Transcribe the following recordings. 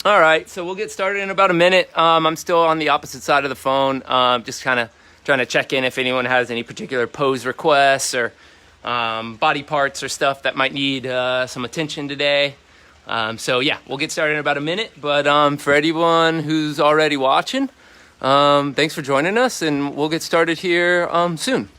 All right, so we'll get started in about a minute. I'm still on the opposite side of the phone, just kind of trying to check in if anyone has any particular pose requests or body parts or stuff that might need some attention today. So yeah, we'll get started in about a minute. But for anyone who's already watching, thanks for joining us, and we'll get started here soon.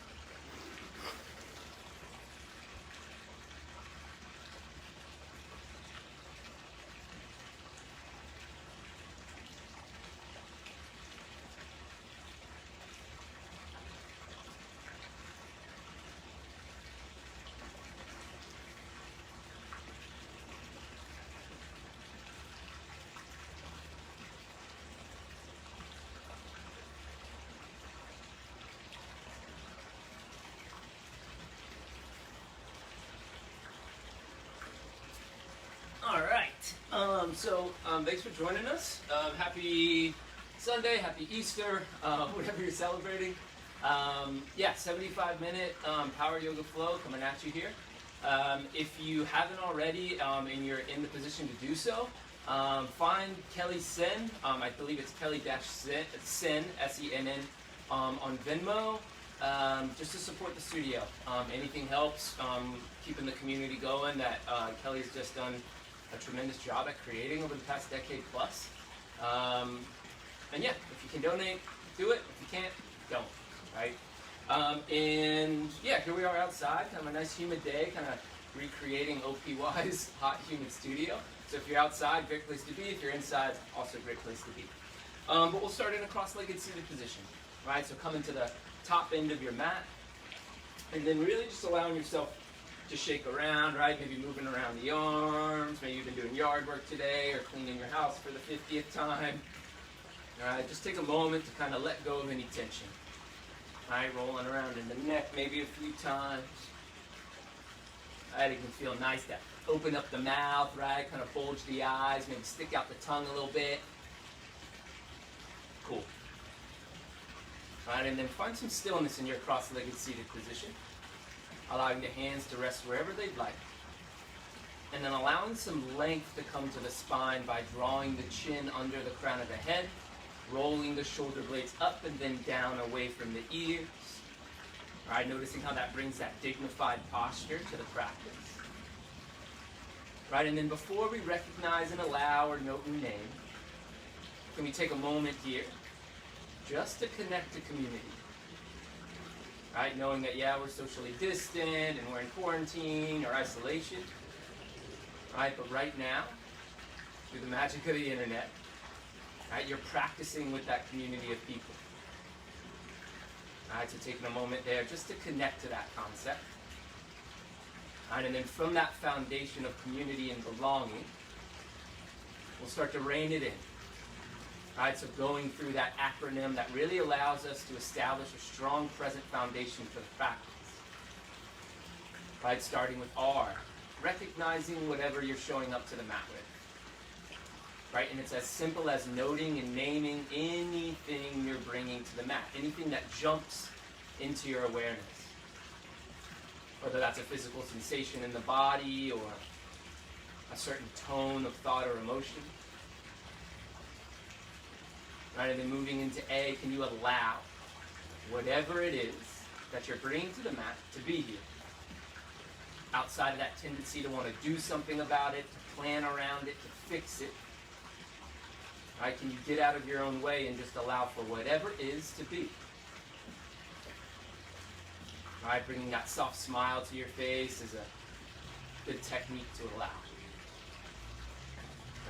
Thanks for joining us. Happy Sunday, happy Easter, whatever you're celebrating. 75-minute power yoga flow coming at you here. If you haven't already and you're in the position to do so, find Kelly Sen. I believe it's Kelly-Sen, S-E-N-N, on Venmo, just to support the studio. Anything helps keeping the community going that Kelly's just done a tremendous job at creating over the past decade plus. And yeah, if you can donate, do it. If you can't, don't, right? And yeah, here we are outside, kind of a nice humid day, kind of recreating OPY's hot humid studio. So if you're outside, great place to be. If you're inside, also a great place to be. But we'll start in a cross-legged seated position, right? So come into the top end of your mat, and then really just allowing yourself to shake around, right? Maybe moving around the arms. Maybe you've been doing yard work today or cleaning your house for the 50th time. All right, just take a moment to kind of let go of any tension. All right, rolling around in the neck maybe a few times. All right, it can feel nice to open up the mouth, right? Kind of bulge the eyes, maybe stick out the tongue a little bit. Cool. All right, and then find some stillness in your cross-legged seated position. Allowing the hands to rest wherever they'd like. And then allowing some length to come to the spine by drawing the chin under the crown of the head, rolling the shoulder blades up and then down away from the ears. All right, noticing how that brings that dignified posture to the practice. Right, and then before we recognize and allow or note your name, can we take a moment here just to connect to community? Right, knowing that, yeah, we're socially distant and we're in quarantine or isolation. Right, but right now, through the magic of the internet. Right? You're practicing with that community of people. All right, so taking a moment there just to connect to that concept. All right, and then from that foundation of community and belonging, we'll start to rein it in. All right, so going through that acronym that really allows us to establish a strong present foundation for the practice. Right, starting with R, recognizing whatever you're showing up to the mat with. Right, and it's as simple as noting and naming anything you're bringing to the mat, anything that jumps into your awareness. Whether that's a physical sensation in the body or a certain tone of thought or emotion. Right, and then moving into A, can you allow whatever it is that you're bringing to the mat to be here? Outside of that tendency to want to do something about it, to plan around it, to fix it. Right, can you get out of your own way and just allow for whatever is to be? Right, bringing that soft smile to your face is a good technique to allow.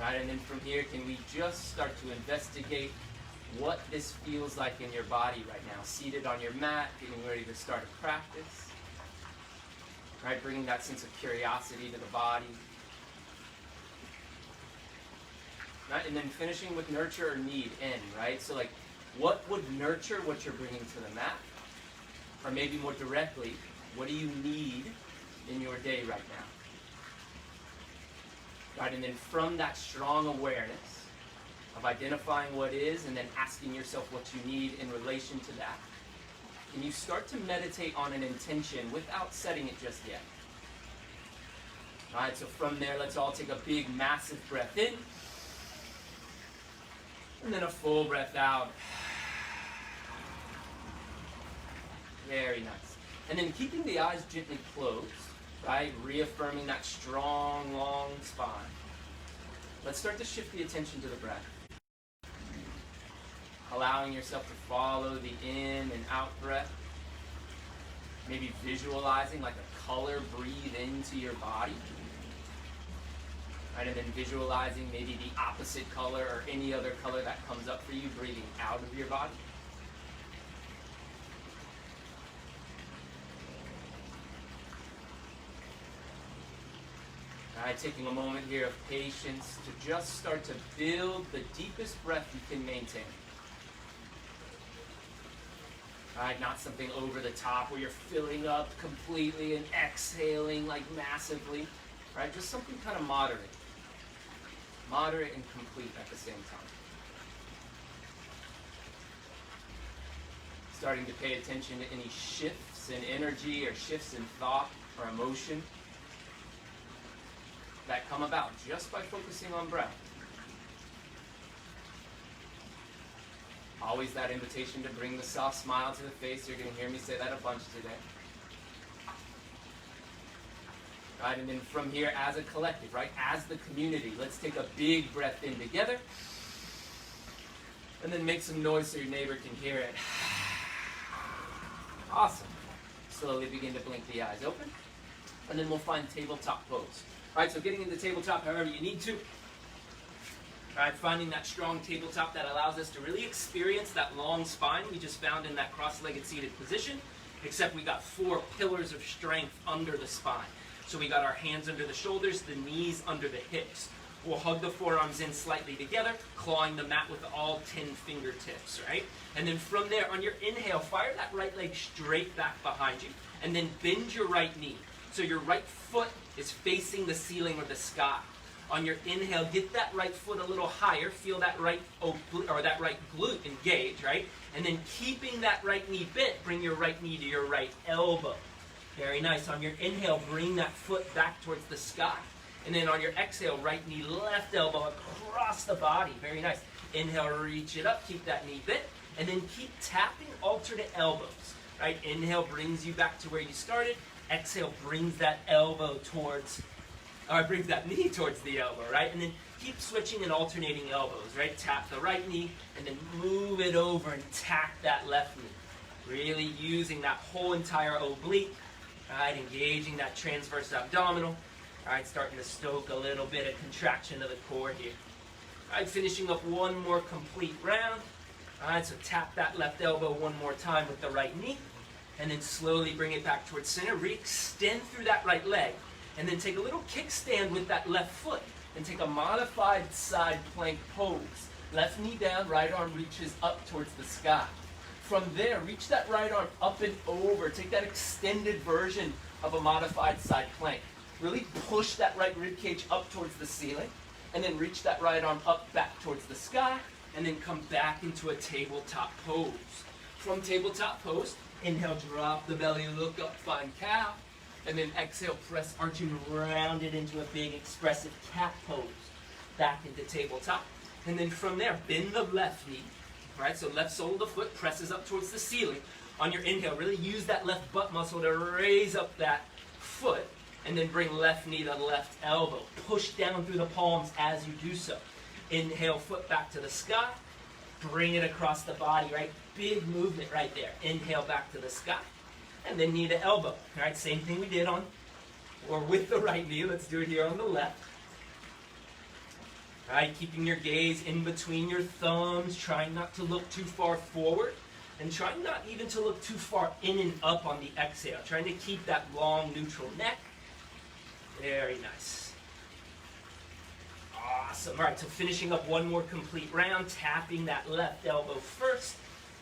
Right, and then from here, can we just start to investigate what this feels like in your body right now? Seated on your mat, getting ready to start a practice. Right, bringing that sense of curiosity to the body. Right, and then finishing with nurture or need, N, right? So like, what would nurture what you're bringing to the mat? Or maybe more directly, what do you need in your day right now? Right, and then from that strong awareness of identifying what is and then asking yourself what you need in relation to that, can you start to meditate on an intention without setting it just yet? All right, so from there, let's all take a big, massive breath in. And then a full breath out. Very nice. And then keeping the eyes gently closed, right? Reaffirming that strong, long spine. Let's start to shift the attention to the breath. Allowing yourself to follow the in and out breath. Maybe visualizing like a color breathe into your body. Right, and then visualizing maybe the opposite color or any other color that comes up for you, breathing out of your body. All right, taking a moment here of patience to just start to build the deepest breath you can maintain. All right, not something over the top where you're filling up completely and exhaling like massively. Right, just something kind of moderate. Moderate and complete at the same time. Starting to pay attention to any shifts in energy or shifts in thought or emotion that come about just by focusing on breath. Always that invitation to bring the soft smile to the face. You're going to hear me say that a bunch today. Right, and then from here, as a collective, right, as the community, let's take a big breath in together. And then make some noise so your neighbor can hear it. Awesome. Slowly begin to blink the eyes open. And then we'll find tabletop pose. All right, so getting into tabletop however you need to. All right, finding that strong tabletop that allows us to really experience that long spine we just found in that cross-legged seated position, except we got 4 pillars of strength under the spine. So we got our hands under the shoulders, the knees under the hips. We'll hug the forearms in slightly together, clawing the mat with all 10 fingertips, right? And then from there, on your inhale, fire that right leg straight back behind you, and then bend your right knee. So your right foot is facing the ceiling or the sky. On your inhale, get that right foot a little higher, feel that right glute engage, right? And then keeping that right knee bent, bring your right knee to your right elbow. Very nice. On your inhale, bring that foot back towards the sky. And then on your exhale, right knee, left elbow across the body. Very nice. Inhale, reach it up, keep that knee bent. And then keep tapping alternate elbows. Right? Inhale brings you back to where you started. Exhale brings that brings that knee towards the elbow, right? And then keep switching and alternating elbows, right? Tap the right knee and then move it over and tap that left knee. Really using that whole entire oblique. Right, engaging that transverse abdominal. All right, starting to stoke a little bit of contraction of the core here. All right, finishing up one more complete round. All right, so tap that left elbow one more time with the right knee, and then slowly bring it back towards center. Re-extend through that right leg, and then take a little kickstand with that left foot, and take a modified side plank pose. Left knee down, right arm reaches up towards the sky. From there, reach that right arm up and over. Take that extended version of a modified side plank. Really push that right rib cage up towards the ceiling, and then reach that right arm up back towards the sky, and then come back into a tabletop pose. From tabletop pose, inhale, drop the belly, look up, find cow, and then exhale, press, arch, and round it into a big expressive cat pose. Back into tabletop. And then from there, bend the left knee. All right, so left sole of the foot presses up towards the ceiling. On your inhale, really use that left butt muscle to raise up that foot, and then bring left knee to left elbow. Push down through the palms as you do so. Inhale, foot back to the sky. Bring it across the body, right? Big movement right there. Inhale, back to the sky. And then knee to elbow. All right, same thing we did on, or with the right knee. Let's do it here on the left. All right, keeping your gaze in between your thumbs, trying not to look too far forward, and trying not even to look too far in and up on the exhale. Trying to keep that long neutral neck. Very nice. Awesome. All right, so finishing up one more complete round, tapping that left elbow first,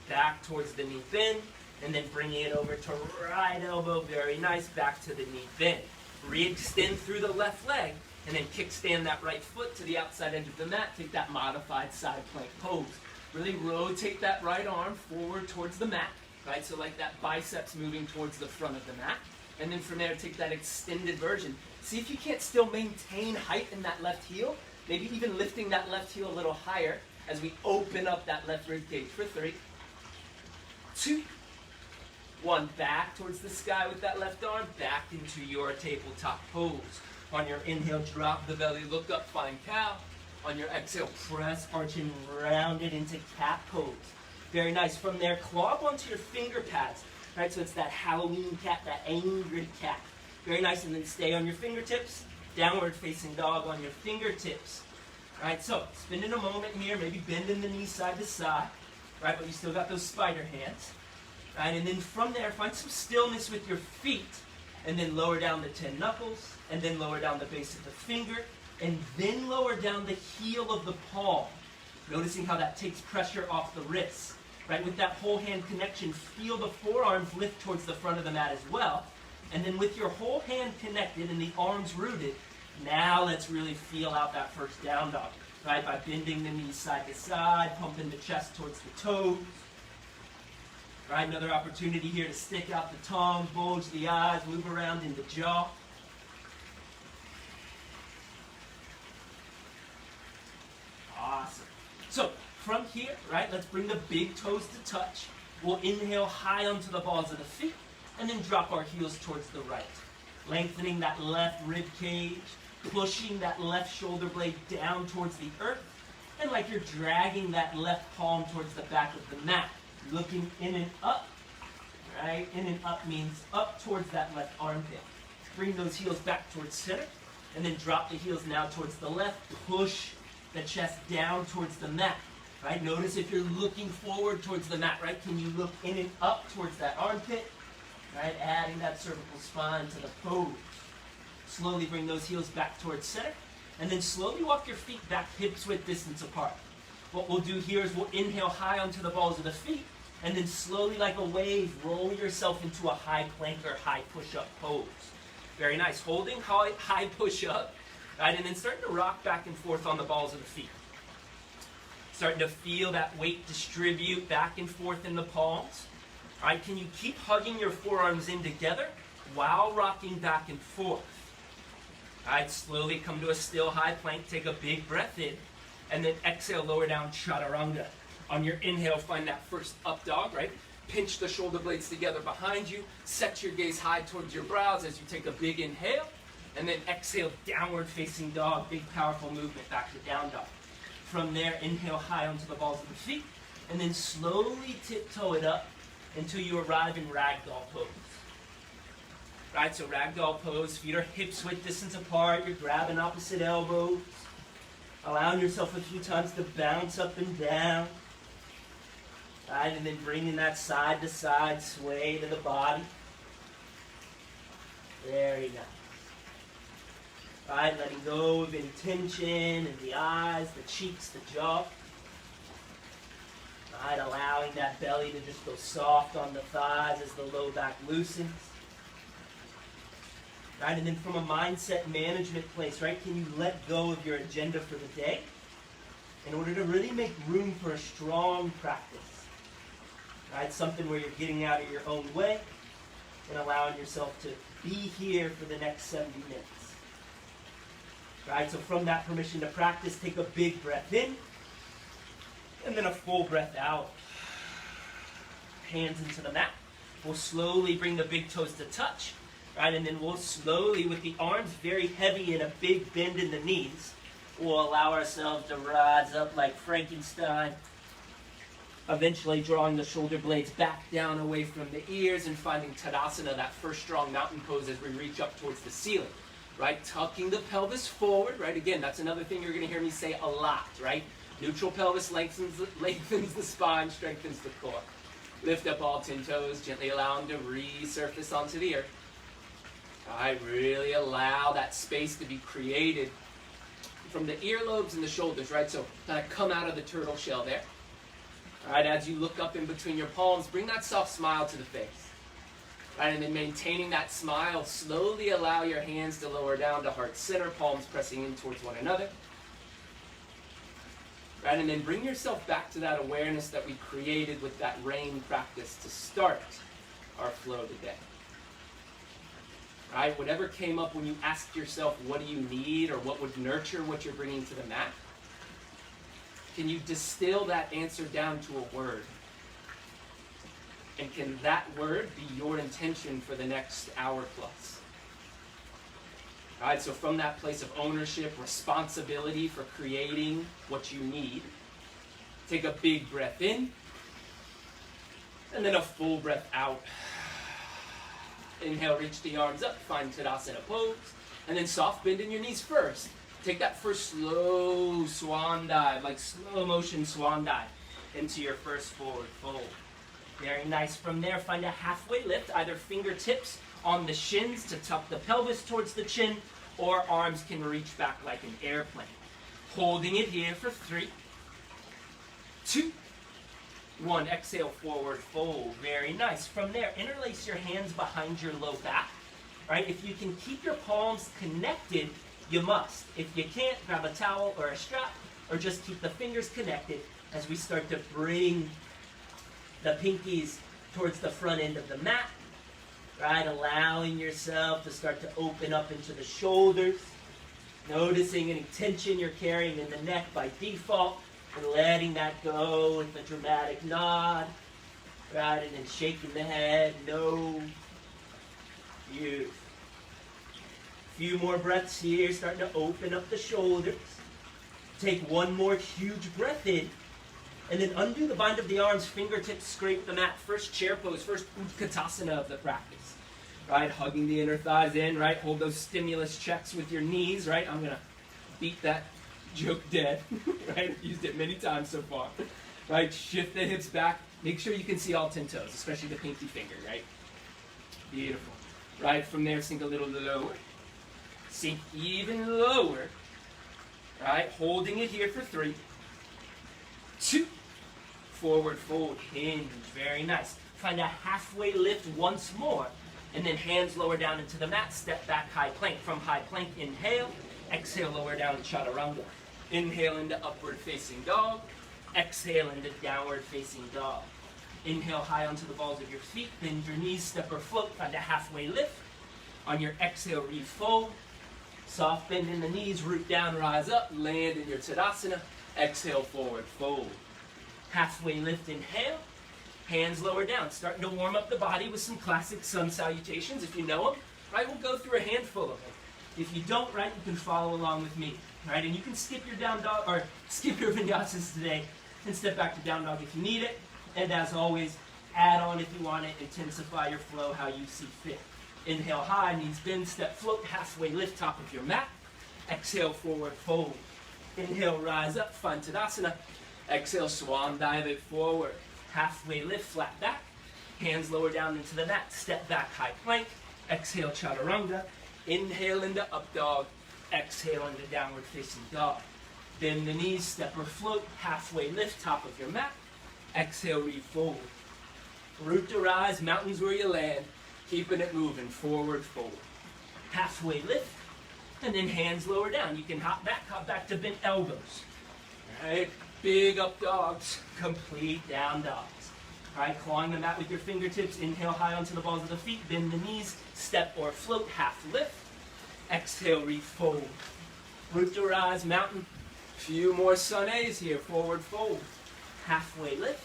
back towards the knee bend, and then bringing it over to right elbow. Very nice. Back to the knee bend. Re-extend through the left leg, and then kickstand that right foot to the outside edge of the mat. Take that modified side plank pose. Really rotate that right arm forward towards the mat, right? So like that biceps moving towards the front of the mat. And then from there, take that extended version. See if you can't still maintain height in that left heel. Maybe even lifting that left heel a little higher as we open up that left rib cage for 3, 2, 1. Back towards the sky with that left arm. Back into your tabletop pose. On your inhale, drop the belly, look up, find cow. On your exhale, press, arch, and round it into cat pose. Very nice. From there, claw up onto your finger pads. Right, so it's that Halloween cat, that angry cat. Very nice, and then stay on your fingertips. Downward facing dog on your fingertips. Right, so spend in a moment here, maybe bending the knees side to side. Right, but you still got those spider hands. Right, and then from there, find some stillness with your feet. And then lower down the 10 knuckles, and then lower down the base of the finger, and then lower down the heel of the palm. Noticing how that takes pressure off the wrists. Right, with that whole hand connection, feel the forearms lift towards the front of the mat as well. And then with your whole hand connected and the arms rooted, now let's really feel out that first down dog. Right, by bending the knees side to side, pumping the chest towards the toes. Right, another opportunity here to stick out the tongue, bulge the eyes, move around in the jaw. Awesome. So from here, right, let's bring the big toes to touch. We'll inhale high onto the balls of the feet, and then drop our heels towards the right. Lengthening that left rib cage, pushing that left shoulder blade down towards the earth, and like you're dragging that left palm towards the back of the mat. Looking in and up, right? In and up means up towards that left armpit. Bring those heels back towards center, and then drop the heels now towards the left. Push the chest down towards the mat, right? Notice if you're looking forward towards the mat, right? Can you look in and up towards that armpit, right? Adding that cervical spine to the pose. Slowly bring those heels back towards center, and then slowly walk your feet back hips width distance apart. What we'll do here is we'll inhale high onto the balls of the feet, and then slowly like a wave, roll yourself into a high plank or high push-up pose. Very nice. Holding high push-up, right? And then starting to rock back and forth on the balls of the feet. Starting to feel that weight distribute back and forth in the palms. All right, can you keep hugging your forearms in together while rocking back and forth? All right, slowly come to a still high plank. Take a big breath in. And then exhale, lower down, chaturanga. On your inhale, find that first up dog, right? Pinch the shoulder blades together behind you. Set your gaze high towards your brows as you take a big inhale. And then exhale, downward facing dog. Big, powerful movement back to down dog. From there, inhale high onto the balls of the feet. And then slowly tiptoe it up until you arrive in ragdoll pose. Right, so ragdoll pose. Feet are hips width distance apart. You're grabbing opposite elbows. Allowing yourself a few times to bounce up and down. Right, and then bringing that side to side sway to the body. Very nice. Right, letting go of intention in the eyes, the cheeks, the jaw. Right, allowing that belly to just go soft on the thighs as the low back loosens. Right, and then from a mindset management place, right, can you let go of your agenda for the day in order to really make room for a strong practice? Right, something where you're getting out of your own way and allowing yourself to be here for the next 70 minutes. Right, so from that permission to practice, take a big breath in and then a full breath out. Hands into the mat. We'll slowly bring the big toes to touch. Right, and then we'll slowly, with the arms very heavy and a big bend in the knees, we'll allow ourselves to rise up like Frankenstein, eventually drawing the shoulder blades back down away from the ears and finding Tadasana, that first strong mountain pose as we reach up towards the ceiling. Right, tucking the pelvis forward. Right, again, that's another thing you're going to hear me say a lot. Right, neutral pelvis lengthens the spine, strengthens the core. Lift up all 10 toes, gently allow them to resurface onto the earth. Right, really allow that space to be created from the earlobes and the shoulders. Right, so kind of come out of the turtle shell there. All right, as you look up in between your palms, bring that soft smile to the face. Right, and then maintaining that smile, slowly allow your hands to lower down to heart center, palms pressing in towards one another. Right, and then bring yourself back to that awareness that we created with that rain practice to start our flow today. Right, whatever came up when you asked yourself, what do you need, or what would nurture what you're bringing to the mat? Can you distill that answer down to a word? And can that word be your intention for the next hour plus? All right, so from that place of ownership, responsibility for creating what you need, take a big breath in, and then a full breath out. Inhale, reach the arms up, find Tadasana pose, and then soft bend in your knees first. Take that first slow swan dive, like slow motion swan dive, into your first forward fold. Very nice. From there, find a halfway lift, either fingertips on the shins to tuck the pelvis towards the chin, or arms can reach back like an airplane. Holding it here for 3, 2, 1. Exhale, forward fold. Very nice. From there, interlace your hands behind your low back. Right? If you can keep your palms connected, you must. If you can't, grab a towel or a strap, or just keep the fingers connected as we start to bring the pinkies towards the front end of the mat. Right, allowing yourself to start to open up into the shoulders, noticing any tension you're carrying in the neck by default, and letting that go with a dramatic nod. Right, and then shaking the head, no. Beautiful. Few more breaths here, starting to open up the shoulders. Take one more huge breath in. And then undo the bind of the arms, fingertips scrape the mat. First chair pose, first Utkatasana of the practice. Right, hugging the inner thighs in, right? Hold those stimulus checks with your knees, right? I'm going to beat that joke dead, right? I've used it many times so far. Right, shift the hips back. Make sure you can see all 10 toes, especially the pinky finger, right? Beautiful. Right, from there, sink a little lower. Sink even lower. Right, holding it here for 3, 2, forward fold, hinge, very nice. Find a halfway lift once more, and then hands lower down into the mat, step back, high plank. From high plank, inhale, exhale, lower down, chaturanga. Inhale into upward facing dog, exhale into downward facing dog. Inhale high onto the balls of your feet, bend your knees, step or float, find a halfway lift. On your exhale, refold. Soft bend in the knees, root down, rise up, land in your Tadasana. Exhale, forward fold. Halfway lift, inhale. Hands lower down. Starting to warm up the body with some classic sun salutations, if you know them. Right, we'll go through a handful of them. If you don't, right, you can follow along with me. Right, and you can skip your down dog, or skip your vinyasas today, and step back to down dog if you need it. And as always, add on if you want it. Intensify your flow how you see fit. Inhale high, knees bend, step float, halfway lift, top of your mat. Exhale, forward fold. Inhale, rise up, find Tadasana. Exhale, swan dive it forward. Halfway lift, flat back. Hands lower down into the mat. Step back, high plank. Exhale, chaturanga. Inhale into up dog. Exhale into downward facing dog. Bend the knees, step or float. Halfway lift, top of your mat. Exhale, read forward. Root to rise, mountains where you land. Keeping it moving, forward, forward. Halfway lift, and then hands lower down. You can hop back to bent elbows. All right, big up dogs, complete down dogs. All right, clawing the mat with your fingertips. Inhale high onto the balls of the feet. Bend the knees, step or float, half lift. Exhale, reach forward. Root to rise, mountain. Few more sun A's here, forward, forward. Halfway lift.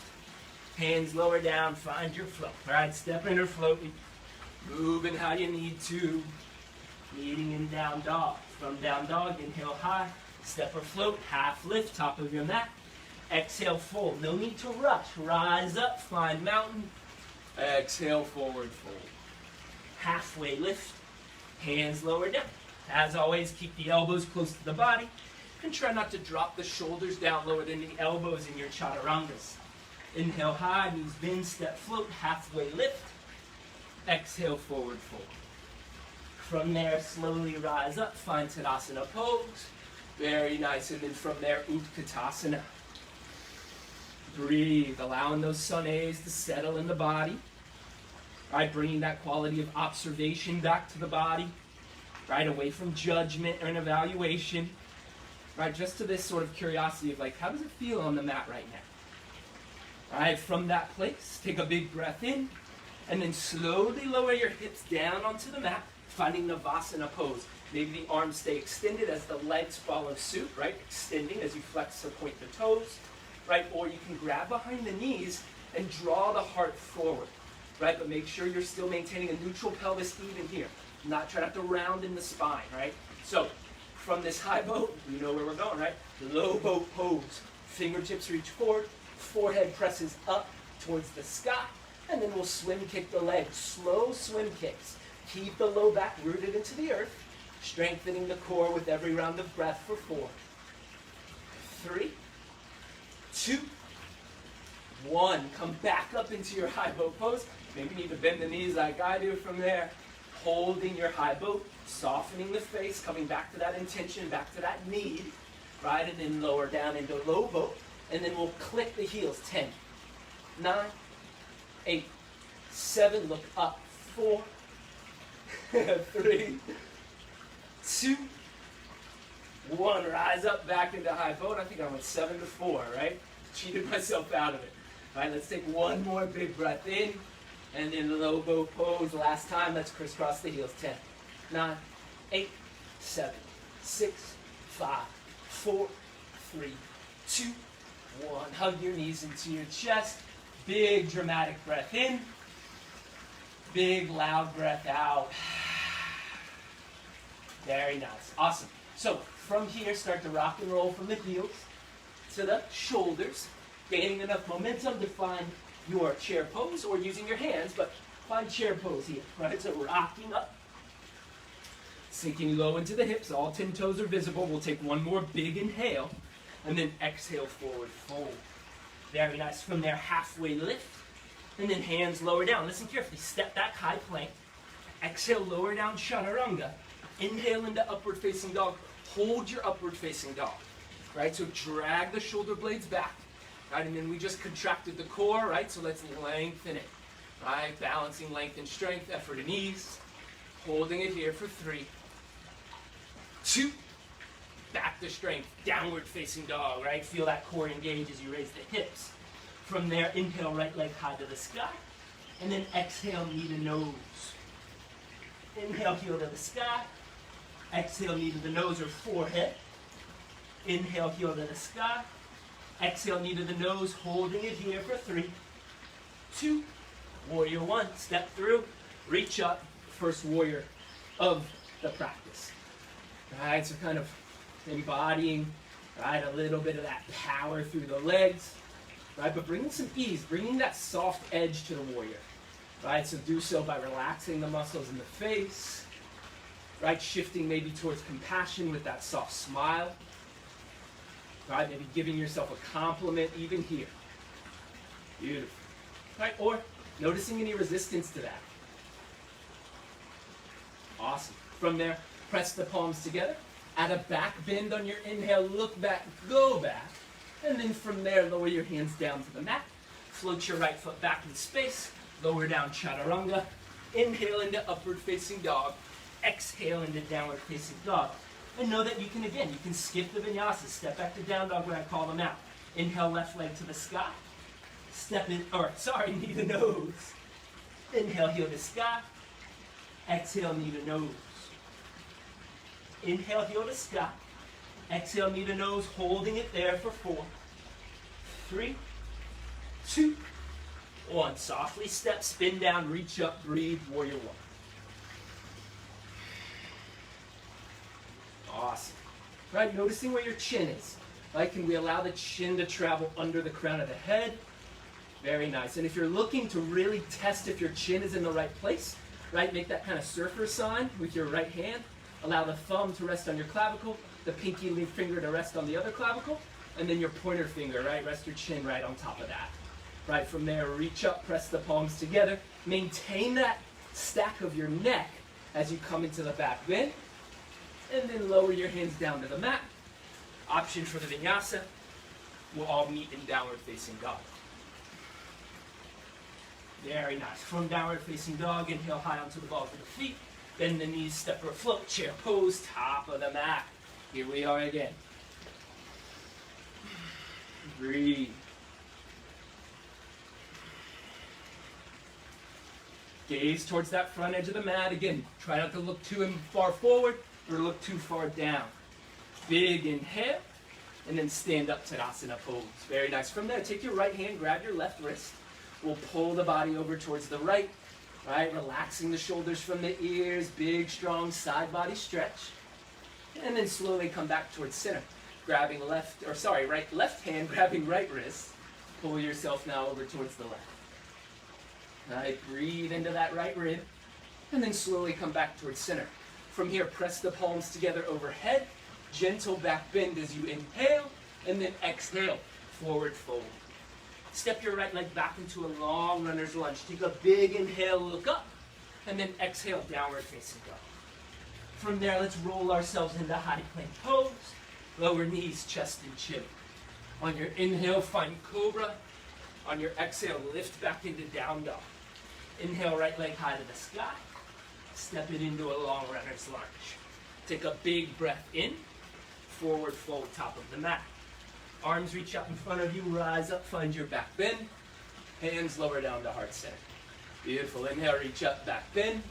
Hands lower down, find your flow. All right, stepping or floating. Moving how you need to. Meeting in down dog. From down dog, inhale high. Step or float, half lift, top of your mat. Exhale, fold. No need to rush. Rise up, find mountain. Exhale, forward, fold. Halfway lift. Hands lower down. As always, keep the elbows close to the body. And try not to drop the shoulders down lower than the elbows in your chaturangas. Inhale high, knees bend, step, float, halfway lift. Exhale, forward fold. From there, slowly rise up, find Tadasana pose. Very nice, and then from there, Utkatasana. Breathe, allowing those sun A's to settle in the body. Right, bringing that quality of observation back to the body. Right, away from judgment or an evaluation. Right, just to this sort of curiosity of like, how does it feel on the mat right now? All right, from that place, take a big breath in, and then slowly lower your hips down onto the mat, finding Navasana pose. Maybe the arms stay extended as the legs follow suit, right? Extending as you flex or point the toes, right? Or you can grab behind the knees and draw the heart forward, right? But make sure you're still maintaining a neutral pelvis even here. Not trying to round in the spine, right? So, from this high boat, you know where we're going, right? Low boat pose. Fingertips reach forward. Forehead presses up towards the sky, and then we'll swim kick the legs. Slow swim kicks. Keep the low back rooted into the earth, strengthening the core with every round of breath for 4, 3, 2, 1. Come back up into your high boat pose. Maybe you need to bend the knees like I do from there. Holding your high boat, softening the face, coming back to that intention, back to that need, right? And then lower down into low boat. And then we'll click the heels. 10, 9, 8, 7. Look up. 4, 3, 2, 1. Rise up back into high boat. I think I went 7 to 4, right? Cheated myself out of it. All right, let's take one more big breath in. And then low boat pose. Last time, let's crisscross the heels. 10, 9, 8, 7, 6, 5, 4, 3, 2, 1. Hug your knees into your chest. Big dramatic breath in. Big loud breath out. Very nice. Awesome. So from here, start to rock and roll from the heels to the shoulders, gaining enough momentum to find your chair pose, or using your hands, but find chair pose here. Right? So rocking up. Sinking low into the hips. All 10 toes are visible. We'll take one more big inhale. And then exhale, forward fold. Very nice. From there, halfway lift. And then hands lower down. Listen carefully. Step back, high plank. Exhale, lower down, chaturanga. Inhale into upward facing dog. Hold your upward facing dog. Right? So drag the shoulder blades back. Right? And then we just contracted the core, right? So let's lengthen it. Right? Balancing length and strength, effort and ease. Holding it here for 3, 2, back to strength, downward facing dog, right? Feel that core engage as you raise the hips. From there, inhale, right leg high to the sky. And then exhale, knee to nose. Inhale, heel to the sky. Exhale, knee to the nose or forehead. Inhale, heel to the sky. Exhale, knee to the nose, holding it here for 3, 2, warrior 1. Step through, reach up, first warrior of the practice. All right, so kind of embodying, right, a little bit of that power through the legs, right, but bringing some ease, bringing that soft edge to the warrior, right, so do so by relaxing the muscles in the face, right, shifting maybe towards compassion with that soft smile, Right, maybe giving yourself a compliment even here. Beautiful. Right, or noticing any resistance to that. Awesome. From there, press the palms together. Add a back bend on your inhale, look back, go back. And then from there, lower your hands down to the mat. Float your right foot back in space. Lower down chaturanga. Inhale into upward facing dog. Exhale into downward facing dog. And know that you can skip the vinyasa. Step back to down dog when I call them out. Inhale, left leg to the sky. Knee to nose. Inhale, heel to sky. Exhale, knee to nose. Inhale, heel to sky. Exhale, knee to nose, holding it there for 4, 3, 2, 1. Softly step, spin down, reach up, breathe, warrior 1. Awesome. Right, noticing where your chin is. Right, can we allow the chin to travel under the crown of the head? Very nice. And if you're looking to really test if your chin is in the right place, right, make that kind of surfer sign with your right hand. Allow the thumb to rest on your clavicle, the pinky finger to rest on the other clavicle, and then your pointer finger, right, rest your chin right on top of that. Right, from there, reach up, press the palms together. Maintain that stack of your neck as you come into the back bend. And then lower your hands down to the mat. Option for the vinyasa. We'll all meet in downward facing dog. Very nice. From downward facing dog, inhale high onto the balls of the feet. Bend the knees, step or float, chair pose, top of the mat. Here we are again. Breathe. Gaze towards that front edge of the mat. Again, try not to look too far forward or look too far down. Big inhale, and then stand up Tadasana pose. Very nice. From there, take your right hand, grab your left wrist. We'll pull the body over towards the right. Right, relaxing the shoulders from the ears, big, strong side body stretch. And then slowly come back towards center. Grabbing left hand, grabbing right wrist. Pull yourself now over towards the left. Right, breathe into that right rib. And then slowly come back towards center. From here, press the palms together overhead. Gentle back bend as you inhale. And then exhale, forward fold. Step your right leg back into a long runner's lunge. Take a big inhale, look up, and then exhale, downward facing dog. From there, let's roll ourselves into high plank pose. Lower knees, chest and chin. On your inhale, find cobra. On your exhale, lift back into down dog. Inhale, right leg high to the sky. Step it into a long runner's lunge. Take a big breath in. Forward fold, top of the mat. Arms reach up in front of you, rise up, find your back bend. Hands lower down to heart center. Beautiful. Inhale, reach up, back bend.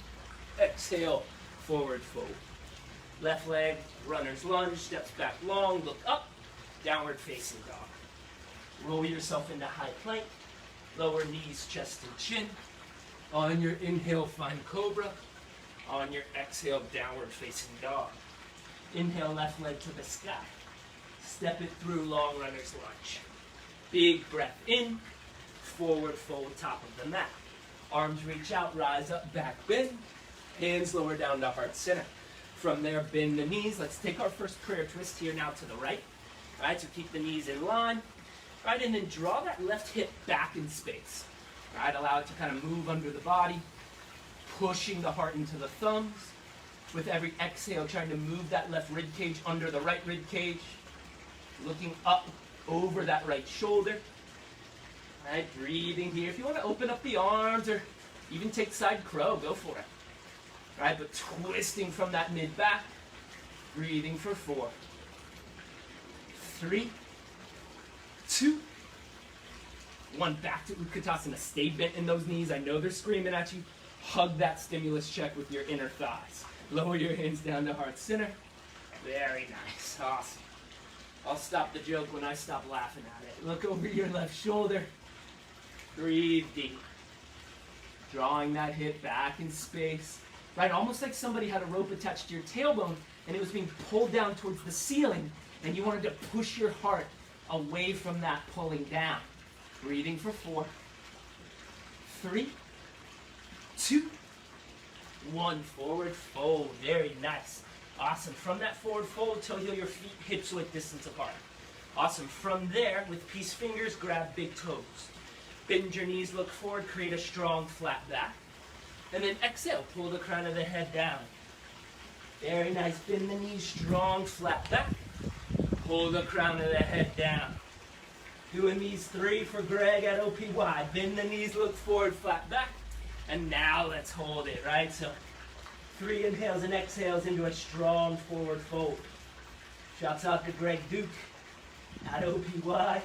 Exhale, forward fold. Left leg, runner's lunge, steps back long, look up, downward facing dog. Roll yourself into high plank. Lower knees, chest and chin. On your inhale, find cobra. On your exhale, downward facing dog. Inhale, left leg to the sky. Step it through, long runner's lunge. Big breath in, forward fold, top of the mat. Arms reach out, rise up, back bend. Hands lower down to heart center. From there, bend the knees. Let's take our first prayer twist here now to the right. All right, so keep the knees in line. All right, and then draw that left hip back in space. All right, allow it to kind of move under the body, pushing the heart into the thumbs. With every exhale, trying to move that left rib cage under the right rib cage. Looking up over that right shoulder. All right, breathing here. If you want to open up the arms or even take side crow, go for it. All right, but twisting from that mid back. Breathing for 4, 3, 2, 1. Back to Utkatasana. Stay bent in those knees. I know they're screaming at you. Hug that stimulus check with your inner thighs. Lower your hands down to heart center. Very nice. Awesome. I'll stop the joke when I stop laughing at it. Look over your left shoulder. Breathe deep. Drawing that hip back in space. Right, almost like somebody had a rope attached to your tailbone and it was being pulled down towards the ceiling and you wanted to push your heart away from that pulling down. Breathing for 4, 3, 2, 1. Forward fold. Very nice. Awesome. From that forward fold, toe heel your feet hips width distance apart. Awesome. From there, with peace fingers, grab big toes. Bend your knees, look forward, create a strong flat back. And then exhale, pull the crown of the head down. Very nice. Bend the knees, strong flat back. Pull the crown of the head down. Doing these 3 for Greg at OPY. Bend the knees, look forward, flat back. And now let's hold it, right? So 3 inhales and exhales into a strong forward fold. Shouts out to Greg Duke at OPY.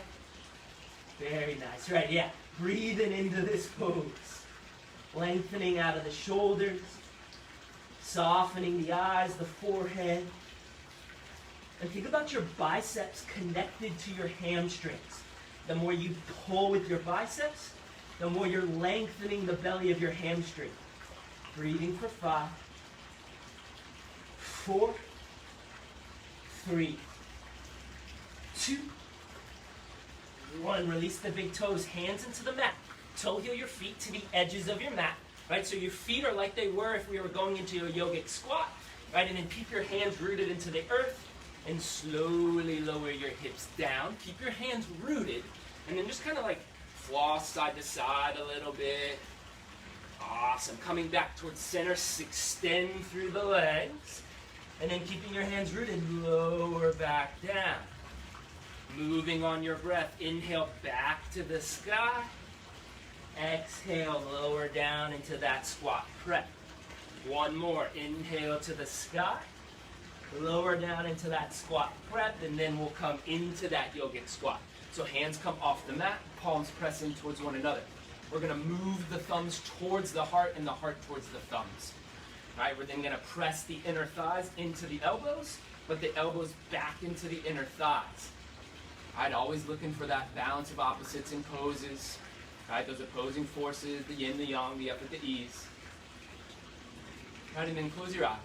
Very nice. Right, yeah. Breathing into this pose. Lengthening out of the shoulders. Softening the eyes, the forehead. And think about your biceps connected to your hamstrings. The more you pull with your biceps, the more you're lengthening the belly of your hamstring. Breathing for 5, 4, 3, 2, 1. Release the big toes, hands into the mat. Toe heel your feet to the edges of your mat. Right, so your feet are like they were if we were going into a yogic squat. Right, and then keep your hands rooted into the earth and slowly lower your hips down. Keep your hands rooted and then just kind of like floss side to side a little bit. Awesome. Coming back towards center, extend through the legs. And then keeping your hands rooted, lower back down. Moving on your breath. Inhale back to the sky. Exhale, lower down into that squat prep. One more. Inhale to the sky. Lower down into that squat prep, and then we'll come into that yogic squat. So hands come off the mat, palms press in towards one another. We're going to move the thumbs towards the heart and the heart towards the thumbs. All right, we're then going to press the inner thighs into the elbows, but the elbows back into the inner thighs. All right, always looking for that balance of opposites in poses. All right, those opposing forces, the yin, the yang, the up at the ease. All right, and then close your eyes.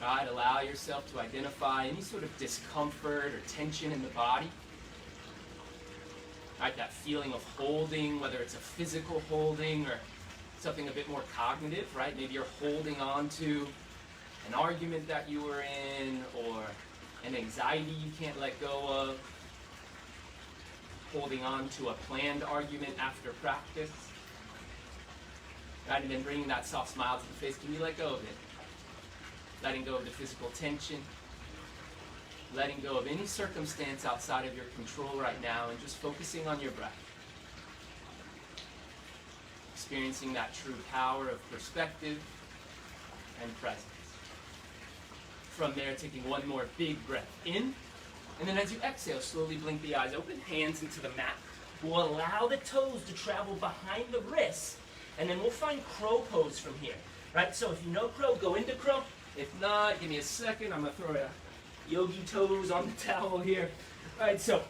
All right, allow yourself to identify any sort of discomfort or tension in the body. All right, that feeling of holding, whether it's a physical holding or something a bit more cognitive, right? Maybe you're holding on to an argument that you were in or an anxiety you can't let go of. Holding on to a planned argument after practice. Right, and then bringing that soft smile to the face. Can you let go of it? Letting go of the physical tension. Letting go of any circumstance outside of your control right now and just focusing on your breath. Experiencing that true power of perspective and presence. From there, taking one more big breath in. And then as you exhale, slowly blink the eyes open, hands into the mat. We'll allow the toes to travel behind the wrists, and then we'll find crow pose from here. Right? So if you know crow, go into crow. If not, give me a second. I'm going to throw a yogi toes on the towel here. Right, so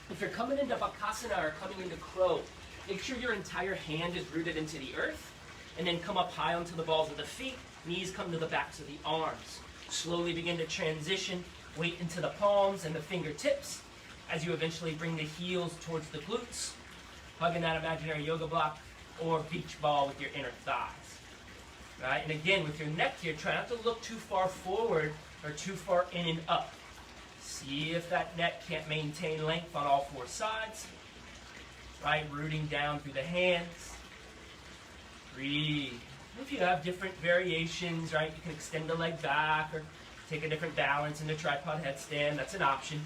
if you're coming into Bakasana or coming into crow, make sure your entire hand is rooted into the earth, and then come up high onto the balls of the feet. Knees come to the backs of the arms. Slowly begin to transition. Weight into the palms and the fingertips as you eventually bring the heels towards the glutes, hugging that imaginary yoga block or beach ball with your inner thighs. Right? And again, with your neck here, try not to look too far forward or too far in and up. See if that neck can't maintain length on all 4 sides. Right? Rooting down through the hands. Breathe. If you have different variations, right, you can extend the leg back or take a different balance in the tripod headstand. That's an option.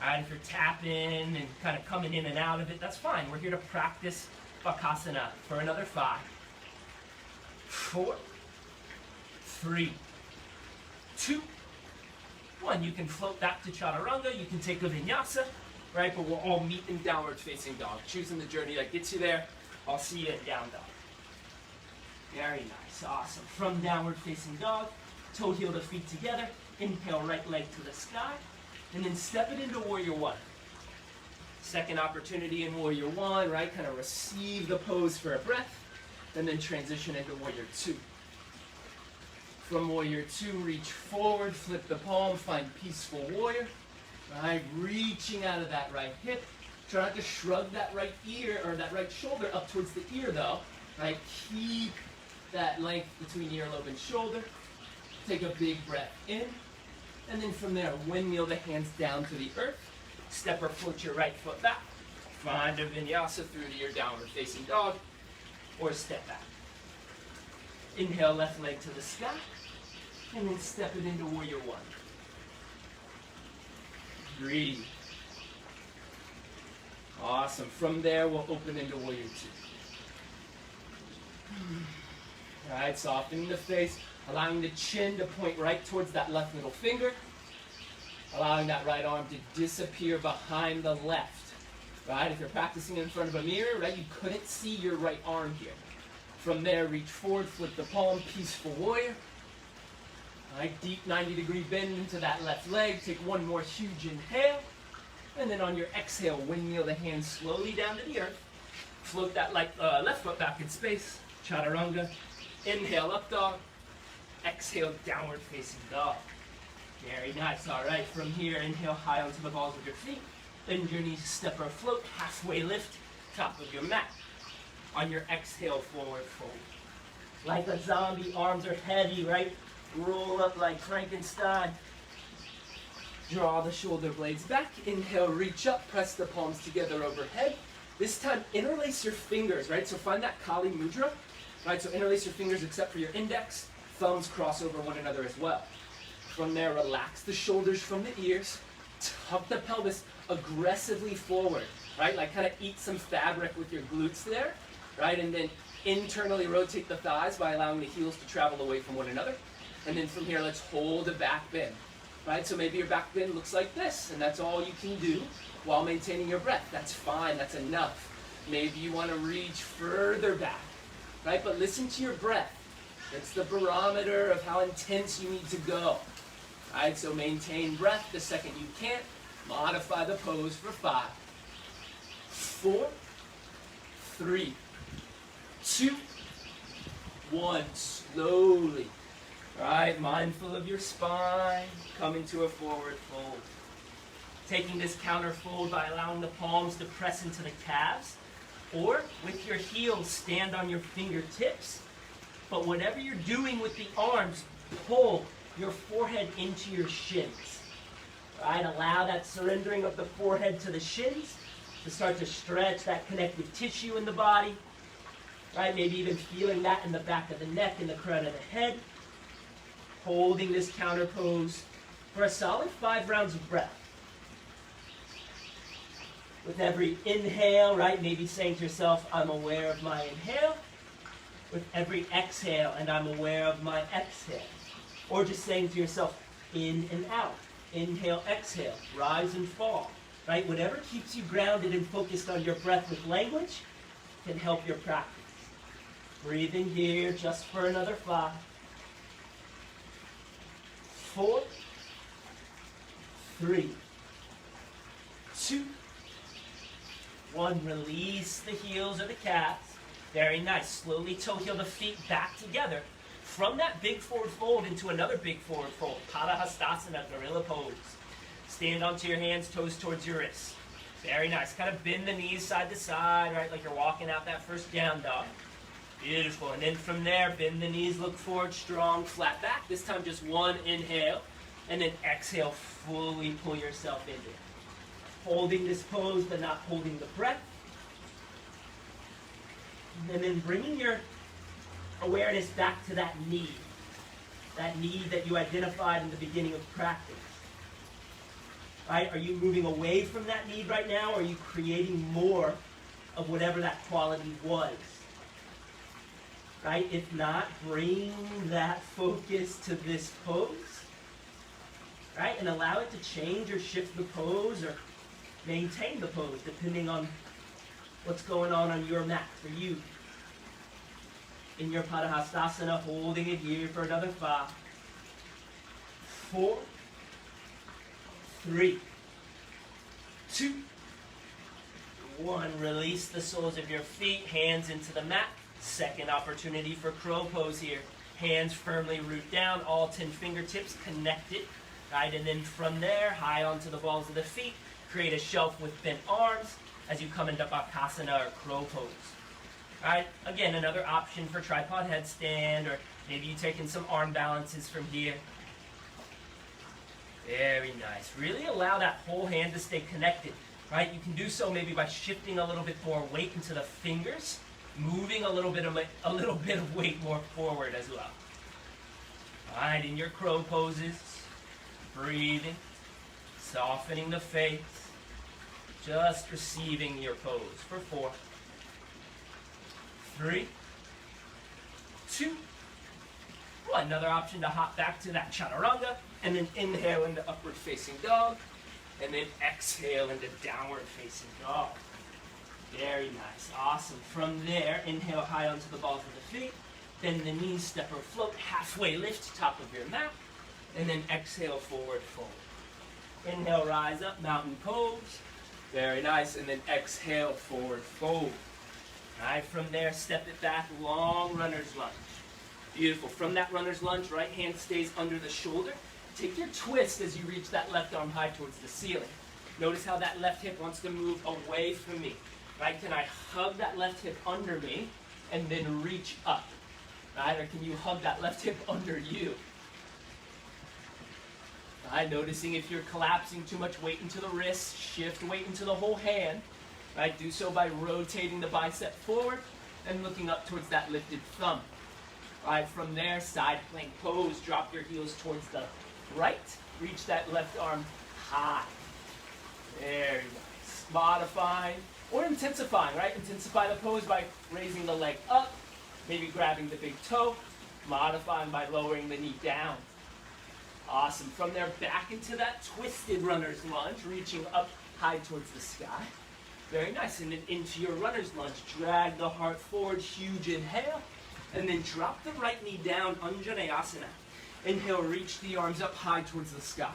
All right, if you're tapping and kind of coming in and out of it, that's fine. We're here to practice Bakasana for another 5, 4, 3, 2, 1. You can float back to Chaturanga. You can take a vinyasa, right? But we'll all meet in downward facing dog. Choosing the journey that gets you there. I'll see you in down dog. Very nice. Awesome. From downward facing dog, toe heel the feet together. Inhale, right leg to the sky. And then step it into Warrior 1. Second opportunity in Warrior 1, right? Kind of receive the pose for a breath. And then transition into Warrior 2. From Warrior 2, reach forward, flip the palm, find Peaceful Warrior. Right? Reaching out of that right hip. Try not to shrug that right ear or that right shoulder up towards the ear though. Right? Keep that length between earlobe and shoulder. Take a big breath in. And then from there, windmill the hands down to the earth. Step or float your right foot back. Find a vinyasa through to your downward facing dog or step back. Inhale, left leg to the sky, and then step it into warrior one. Breathe. Awesome. From there, we'll open into warrior two. All right, softening the face, allowing the chin to point right towards that left middle finger, allowing that right arm to disappear behind the left. Right, if you're practicing in front of a mirror, right, you couldn't see your right arm here. From there, reach forward, flip the palm, peaceful warrior. All right, deep 90-degree bend into that left leg. Take one more huge inhale. And then on your exhale, windmill the hands slowly down to the earth. Float that left foot back in space. Chaturanga. Inhale, up dog. Exhale, downward facing dog. Very nice. All right, from here, inhale high onto the balls of your feet. Bend your knees, step or float, halfway lift, top of your mat. On your exhale, forward fold. Like a zombie, arms are heavy, right? Roll up like Frankenstein. Draw the shoulder blades back. Inhale, reach up, press the palms together overhead. This time, interlace your fingers, right? So find that Kali Mudra, right? So interlace your fingers except for your index. Thumbs cross over one another as well. From there, relax the shoulders from the ears. Tuck the pelvis aggressively forward, right? Like kind of eat some fabric with your glutes there, right? And then internally rotate the thighs by allowing the heels to travel away from one another. And then from here, let's hold a back bend, right? So maybe your back bend looks like this, and that's all you can do while maintaining your breath. That's fine, that's enough. Maybe you want to reach further back, right? But listen to your breath. It's the barometer of how intense you need to go. Alright, so maintain breath. The second you can't, modify the pose for 5, 4, 3, 2, 1. Slowly. Alright, mindful of your spine. Come into a forward fold. Taking this counter fold by allowing the palms to press into the calves. Or with your heels, stand on your fingertips. But whatever you're doing with the arms, pull your forehead into your shins. Right? Allow that surrendering of the forehead to the shins to start to stretch that connective tissue in the body. Right? Maybe even feeling that in the back of the neck and the crown of the head. Holding this counter pose for a solid 5 rounds of breath. With every inhale, right? Maybe saying to yourself, I'm aware of my inhale. With every exhale, and I'm aware of my exhale. Or just saying to yourself, in and out. Inhale, exhale, rise and fall. Right? Whatever keeps you grounded and focused on your breath with language can help your practice. Breathing here just for another 5, 4, 3, 2, 1. Release the heels or the calves. Very nice. Slowly toe heel the feet back together. From that big forward fold into another big forward fold. Padahastasana, gorilla pose. Stand onto your hands, toes towards your wrists. Very nice. Kind of bend the knees side to side, right? Like you're walking out that first down dog. Beautiful. And then from there, bend the knees, look forward, strong, flat back. This time just one inhale. And then exhale, fully pull yourself into it. Holding this pose, but not holding the breath. And then bringing your awareness back to that need that you identified in the beginning of practice. Right? Are you moving away from that need right now, or are you creating more of whatever that quality was? Right? If not, bring that focus to this pose. Right? And allow it to change or shift the pose or maintain the pose depending on what's going on your mat for you. In your Padahastasana, holding it here for another 5, 4, 3, 2, 1. Release the soles of your feet, hands into the mat. Second opportunity for crow pose here. Hands firmly root down, all 10 fingertips connected. Right, and then from there, high onto the balls of the feet, create a shelf with bent arms as you come into Bakasana or crow pose. Alright, again, another option for tripod headstand, or maybe you take in some arm balances from here. Very nice. Really allow that whole hand to stay connected, right? You can do so maybe by shifting a little bit more weight into the fingers, moving a little bit of weight more forward as well. All right, in your crow poses, breathing, softening the face, just receiving your pose for 4, 3, 2, 1. Another option to hop back to that chaturanga, and then inhale into upward facing dog, and then exhale into downward facing dog. Very nice, awesome. From there, inhale high onto the balls of the feet, bend the knees, step or float, halfway lift, top of your mat, and then exhale, forward fold. Inhale, rise up, mountain pose. Very nice, and then exhale, forward fold. All right, from there, step it back, long runner's lunge. Beautiful. From that runner's lunge, right hand stays under the shoulder. Take your twist as you reach that left arm high towards the ceiling. Notice how that left hip wants to move away from me. Right? Can I hug that left hip under me and then reach up? Right? Or can you hug that left hip under you? Right? Noticing if you're collapsing too much weight into the wrist, shift weight into the whole hand. Right? Do so by rotating the bicep forward and looking up towards that lifted thumb. Right, from there, side plank pose, drop your heels towards the right, reach that left arm high. Very nice. Modifying or intensifying, right? Intensify the pose by raising the leg up, maybe grabbing the big toe, modifying by lowering the knee down. Awesome. From there, back into that twisted runner's lunge, reaching up high towards the sky. Very nice. And then into your runner's lunge, drag the heart forward, huge inhale. And then drop the right knee down, Anjaneyasana. Inhale, reach the arms up high towards the sky.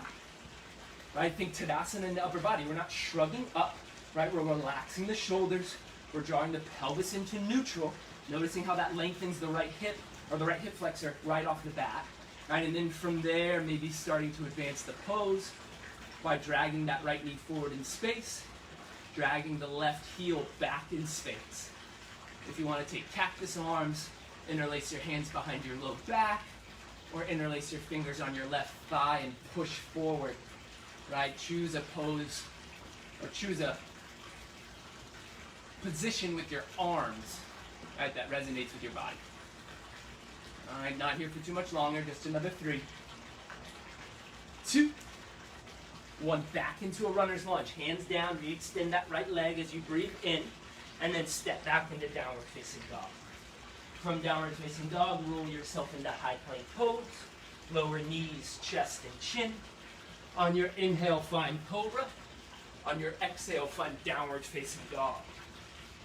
Right, think Tadasana in the upper body. We're not shrugging up, right? We're relaxing the shoulders. We're drawing the pelvis into neutral. Noticing how that lengthens the right hip, or the right hip flexor, right off the bat. Right, and then from there, maybe starting to advance the pose by dragging that right knee forward in space, dragging the left heel back in space. If you want to take cactus arms, interlace your hands behind your low back, or interlace your fingers on your left thigh and push forward, right? Choose a pose, or choose a position with your arms, right, that resonates with your body. All right, not here for too much longer, just another 3, 2, 1. Back into a runner's lunge. Hands down, re-extend that right leg as you breathe in, and then step back into downward facing dog. From downward facing dog, roll yourself into high plank pose. Lower knees, chest, and chin. On your inhale, find cobra. On your exhale, find downward facing dog.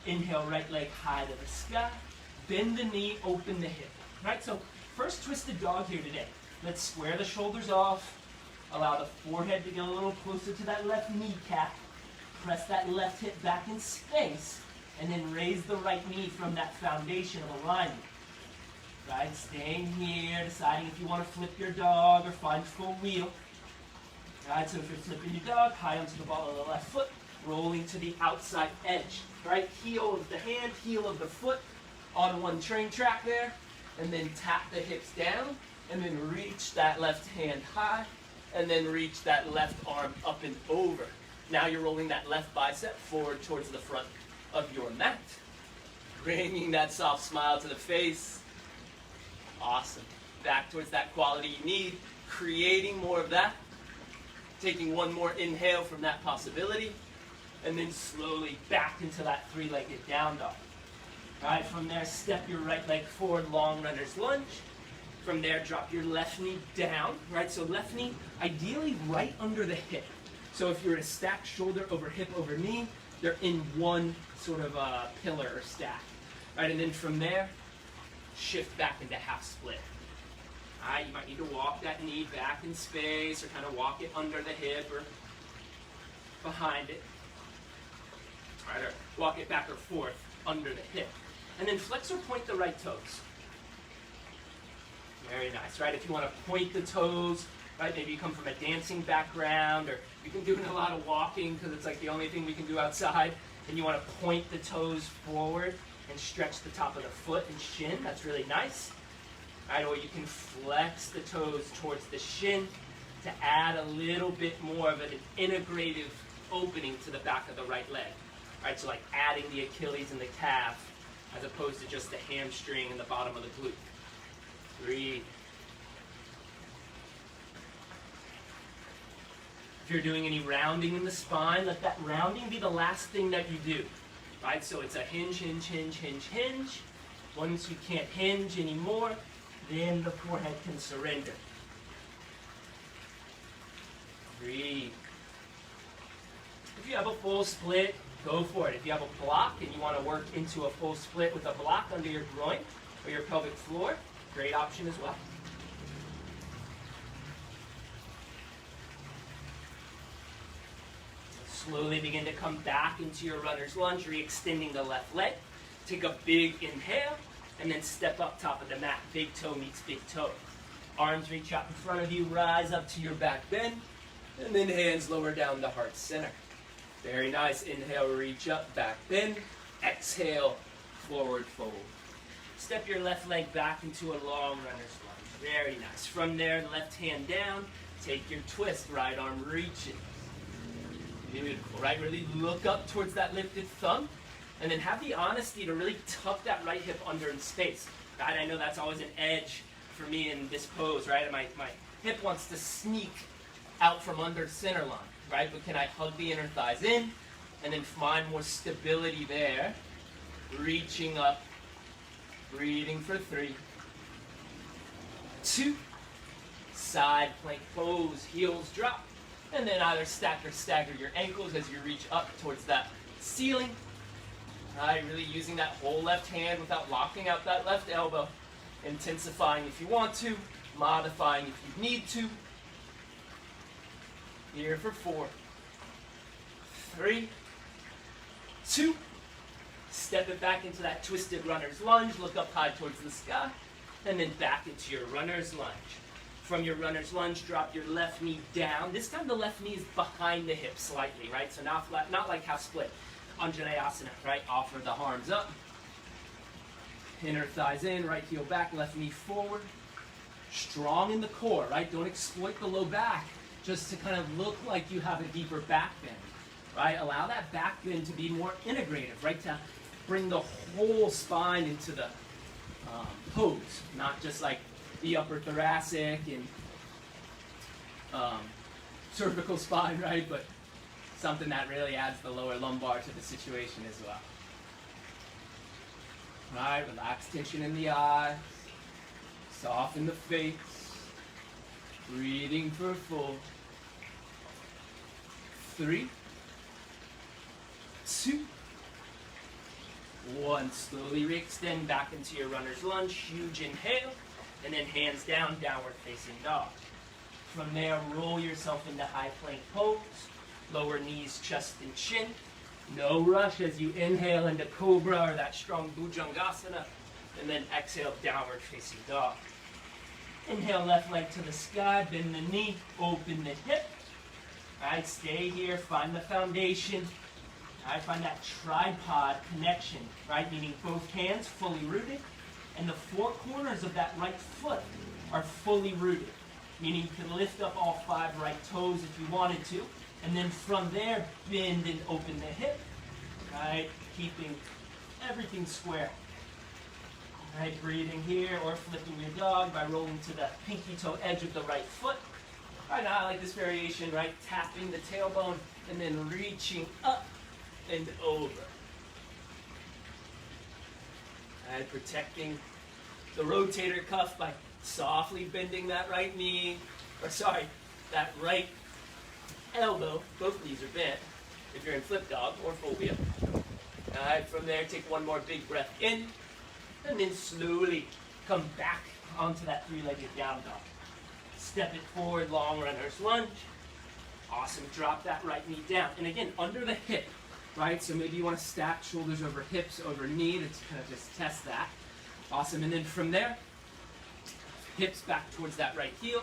Inhale, right leg high to the sky. Bend the knee, open the hip. Right, so first twisted dog here today. Let's square the shoulders off. Allow the forehead to get a little closer to that left kneecap. Press that left hip back in space. And then raise the right knee from that foundation of alignment. Right, staying here, deciding if you want to flip your dog or find full wheel. Right, so if you're flipping your dog, high onto the ball of the left foot, rolling to the outside edge. Right, heel of the hand, heel of the foot on one train track there. And then tap the hips down, and then reach that left hand high, and then reach that left arm up and over. Now you're rolling that left bicep forward towards the front of your mat. Bringing that soft smile to the face. Awesome. Back towards that quality you need. Creating more of that. Taking one more inhale from that possibility. And then slowly back into that 3-legged down dog. All right, from there, step your right leg forward, long runner's lunge. From there, drop your left knee down. Right, so left knee ideally right under the hip. So if you're in a stacked shoulder over hip over knee, they're in one sort of pillar or stack. All right, and then from there, shift back into half split. All right, you might need to walk that knee back in space or kind of walk it under the hip or behind it. All right, or walk it back or forth under the hip. And then flex or point the right toes. Very nice, right? If you want to point the toes, right? Maybe you come from a dancing background, or you've been doing a lot of walking because it's like the only thing we can do outside, and you want to point the toes forward and stretch the top of the foot and shin. That's really nice. Right, or you can flex the toes towards the shin, to add a little bit more of an integrative opening to the back of the right leg. All right, so like adding the Achilles and the calf as opposed to just the hamstring and the bottom of the glute. Breathe. If you're doing any rounding in the spine, let that rounding be the last thing that you do. Right, so it's a hinge, hinge, hinge, hinge, hinge. Once you can't hinge anymore, then the forehead can surrender. Breathe. If you have a full split, go for it. If you have a block and you want to work into a full split with a block under your groin or your pelvic floor, great option as well. Slowly begin to come back into your runner's lunge, re-extending the left leg. Take a big inhale, and then step up top of the mat. Big toe meets big toe. Arms reach out in front of you, rise up to your back bend, and then hands lower down to heart center. Very nice. Inhale, reach up, back bend. Exhale, forward fold. Step your left leg back into a long runner's lunge. Very nice. From there, left hand down. Take your twist, right arm reaching. Beautiful, right? Really look up towards that lifted thumb. And then have the honesty to really tuck that right hip under in space. Right? I know that's always an edge for me in this pose, right? My hip wants to sneak out from under center line, right? But can I hug the inner thighs in and then find more stability there? Reaching up, breathing for 3, 2, side plank pose, heels drop. And then either stack or stagger your ankles as you reach up towards that ceiling. Right, really using that whole left hand without locking out that left elbow. Intensifying if you want to, modifying if you need to. Here for 4, 3, 2. Step it back into that twisted runner's lunge. Look up high towards the sky. And then back into your runner's lunge. From your runner's lunge, drop your left knee down. This time the left knee is behind the hip slightly, right? So not flat, not like half split. Anjaneyasana, right? Offer the arms up. Inner thighs in, right heel back, left knee forward. Strong in the core, right? Don't exploit the low back just to kind of look like you have a deeper back bend, right? Allow that back bend to be more integrative, right? To bring the whole spine into the pose, not just like the upper thoracic and cervical spine, right? But something that really adds the lower lumbar to the situation as well. Right, relax tension in the eyes, soften the face, breathing for 4, 3, 2, 1. Slowly re-extend back into your runner's lunge, huge inhale, and then hands down, downward facing dog. From there, roll yourself into high plank pose. Lower knees, chest, and chin. No rush as you inhale into cobra or that strong bhujangasana. And then exhale, downward facing dog. Inhale, left leg to the sky, bend the knee, open the hip. All right, stay here, find the foundation. All right, find that tripod connection, right? Meaning both hands fully rooted. And the 4 corners of that right foot are fully rooted. Meaning you can lift up all 5 right toes if you wanted to. And then from there, bend and open the hip, right? Keeping everything square. All right, breathing here or flipping your dog by rolling to the pinky toe edge of the right foot. All right, now I like this variation, right? Tapping the tailbone and then reaching up and over. All right, protecting the rotator cuff by softly bending that right knee, that right elbow. Both knees are bent if you're in flip dog or phobia. All right, from there, take one more big breath in, and then slowly come back onto that 3-legged down dog. Step it forward, long runner's lunge. Awesome, drop that right knee down. And again, under the hip, right? So maybe you want to stack shoulders over hips, over knee to kind of just test that. Awesome, and then from there, hips back towards that right heel.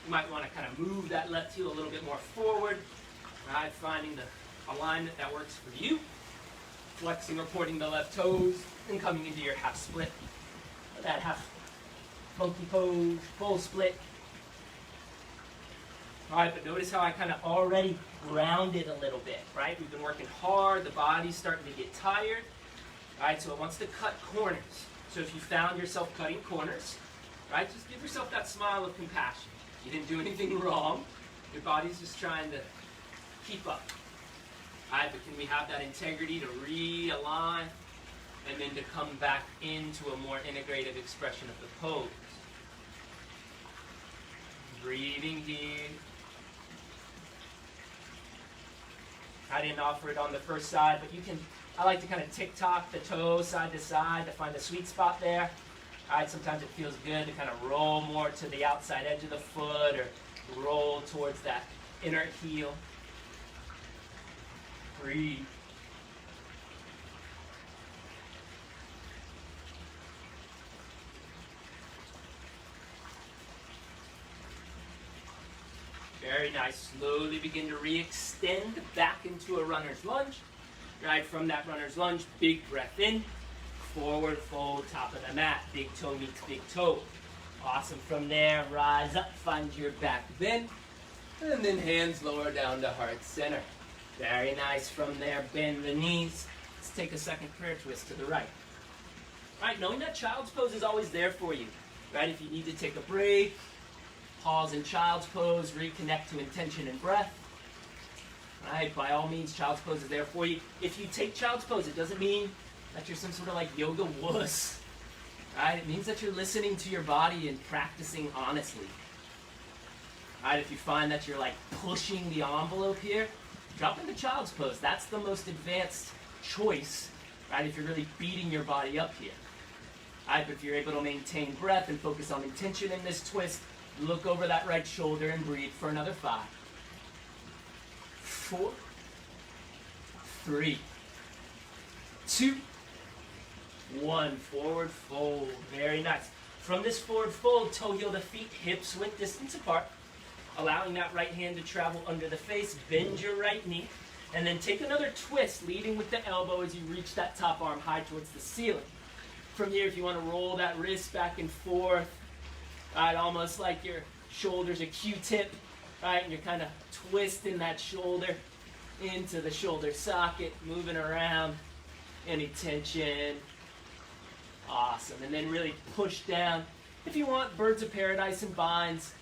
You might want to kind of move that left heel a little bit more forward, right? Finding the alignment that works for you. Flexing or pointing the left toes and coming into your half split. That half funky pose, full split. All right, but notice how I kind of already grounded a little bit, right? We've been working hard. The body's starting to get tired. All right, so it wants to cut corners. So if you found yourself cutting corners, right, just give yourself that smile of compassion. You didn't do anything wrong. Your body's just trying to keep up. All right, but can we have that integrity to realign and then to come back into a more integrative expression of the pose? Breathing here. I didn't offer it on the first side, but you can, I like to kind of tick-tock the toes side to side to find a sweet spot there. All right, sometimes it feels good to kind of roll more to the outside edge of the foot or roll towards that inner heel. Breathe. Very nice. Slowly begin to re-extend back into a runner's lunge. Right, from that runner's lunge, big breath in. Forward fold, top of the mat. Big toe meets big toe. Awesome. From there, rise up, find your back bend. And then hands lower down to heart center. Very nice. From there, bend the knees. Let's take a second prayer twist to the right. All right, knowing that child's pose is always there for you. Right, if you need to take a break, pause in child's pose, reconnect to intention and breath. Right, by all means, child's pose is there for you. If you take child's pose, it doesn't mean that you're some sort of like yoga wuss. Right, it means that you're listening to your body and practicing honestly. Right, if you find that you're like pushing the envelope here, drop into child's pose. That's the most advanced choice, right, if you're really beating your body up here. Right, but if you're able to maintain breath and focus on intention in this twist, look over that right shoulder and breathe for another 5, 4, 3, 2, 1. Forward fold. Very nice. From this forward fold, toe heel to feet, hips width distance apart. Allowing that right hand to travel under the face. Bend your right knee. And then take another twist, leading with the elbow as you reach that top arm high towards the ceiling. From here, if you want to roll that wrist back and forth, right, almost like your shoulder's a Q-tip, right, and you're kind of twisting that shoulder into the shoulder socket, moving around, any tension. Awesome. And then really push down. If you want, birds of paradise and binds,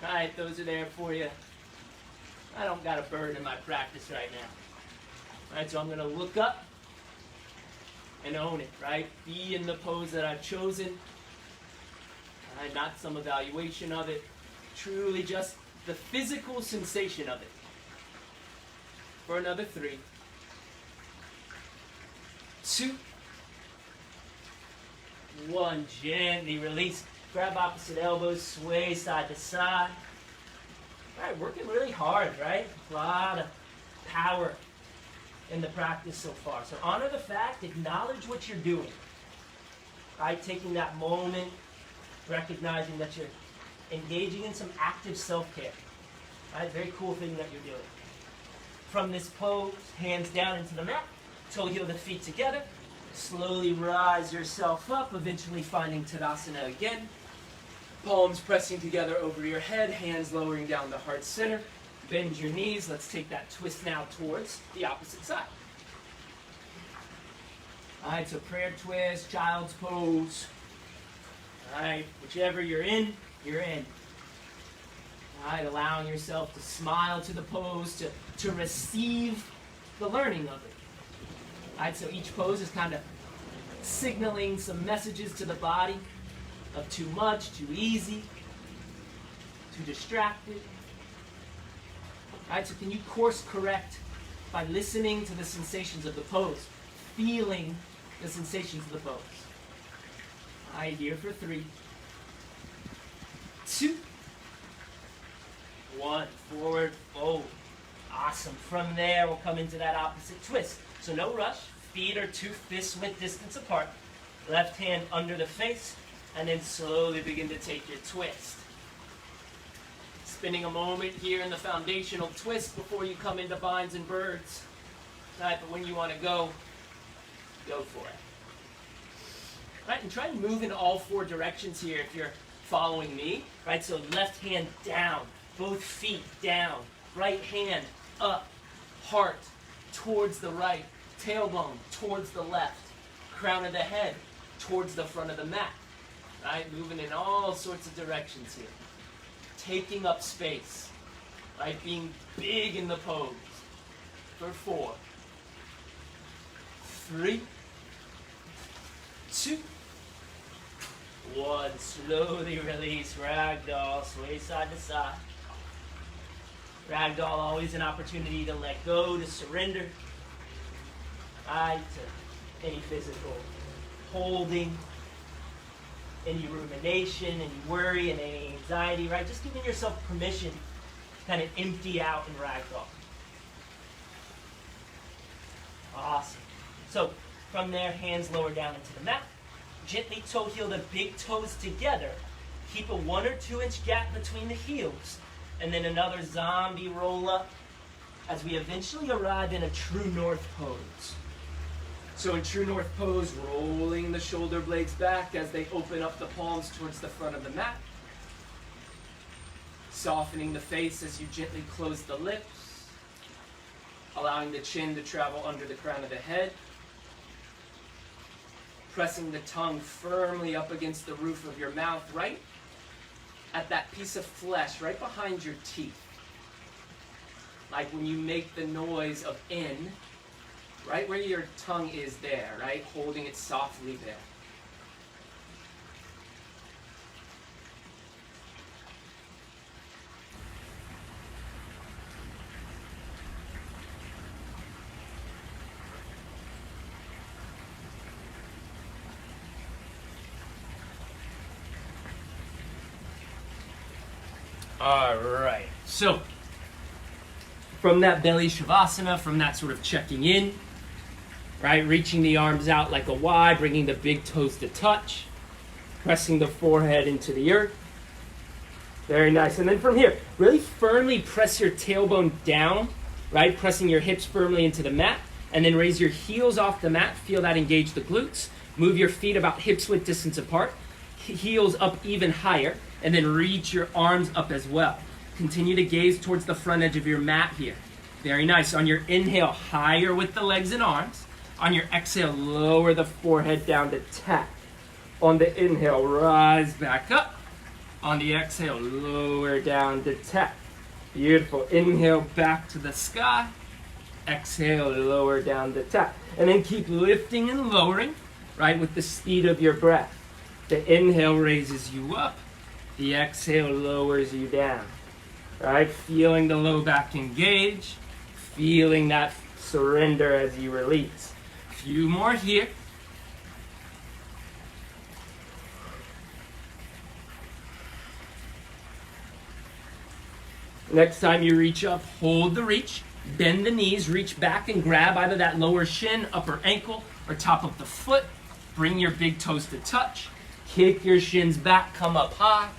right, those are there for you. I don't got a bird in my practice right now. Right, so I'm going to look up and own it, right? Be in the pose that I've chosen. Right, not some evaluation of it. Truly just the physical sensation of it. For another 3, 2, 1. Gently release. Grab opposite elbows, sway side to side. All right, working really hard, right? A lot of power in the practice so far. So honor the fact, acknowledge what you're doing. Right, taking that moment, recognizing that you're engaging in some active self-care. Right, very cool thing that you're doing. From this pose, hands down into the mat, toe heel to feet together. Slowly rise yourself up, eventually finding Tadasana again. Palms pressing together over your head, hands lowering down the heart center. Bend your knees. Let's take that twist now towards the opposite side. All right, so prayer twist, child's pose. All right, whichever you're in, you're in. All right, allowing yourself to smile to the pose, to receive the learning of it. All right, so each pose is kind of signaling some messages to the body of too much, too easy, too distracted. All right, so can you course correct by listening to the sensations of the pose, feeling the sensations of the pose? All right, here for 3, 2, 1. Forward fold. Awesome. From there, we'll come into that opposite twist. So no rush. Feet are 2 fists width distance apart. Left hand under the face, and then slowly begin to take your twist. Spending a moment here in the foundational twist before you come into binds and birds. Right, but when you want to go for it. Right, and try and move in all 4 directions here if you're following me. Right, so left hand down, Both feet down, right hand up, heart towards the right, tailbone towards the left, crown of the head towards the front of the mat. Right? Moving in all sorts of directions here. Taking up space. Right? Being big in the pose. For 4, 3, 2, 1. Slowly release. Ragdoll. Sway side to side. Ragdoll, always an opportunity to let go, to surrender. Right? To any physical holding, any rumination, any worry, and any anxiety, right? Just giving yourself permission to kind of empty out in ragdoll. Awesome. So from there, hands lower down into the mat. Gently toe heel the big toes together. Keep a 1 or 2 inch gap between the heels. And then another zombie roll up as we eventually arrive in a true north pose. So in true north pose, rolling the shoulder blades back as they open up the palms towards the front of the mat. Softening the face as you gently close the lips. Allowing the chin to travel under the crown of the head. Pressing the tongue firmly up against the roof of your mouth, right at that piece of flesh, right behind your teeth. Like when you make the noise of in, right where your tongue is there, right? Holding it softly there. All right, so from that belly shavasana, from that sort of checking in, right, reaching the arms out like a Y, bringing the big toes to touch, pressing the forehead into the earth. Very nice. And then from here, really firmly press your tailbone down, right, pressing your hips firmly into the mat, and then raise your heels off the mat. Feel that engage the glutes. Move your feet about hips width distance apart, heels up even higher, and then reach your arms up as well. Continue to gaze towards the front edge of your mat here. Very nice. On your inhale, higher with the legs and arms. On your exhale, lower the forehead down to tap. On the inhale, rise back up. On the exhale, lower down to tap. Beautiful. Inhale back to the sky. Exhale, lower down to tap. And then keep lifting and lowering, right, with the speed of your breath. The inhale raises you up. The exhale lowers you down. Right? Feeling the low back engage. Feeling that surrender as you release. A few more here. Next time you reach up, hold the reach. Bend the knees, reach back and grab either that lower shin, upper ankle, or top of the foot. Bring your big toes to touch. Kick your shins back, come up high.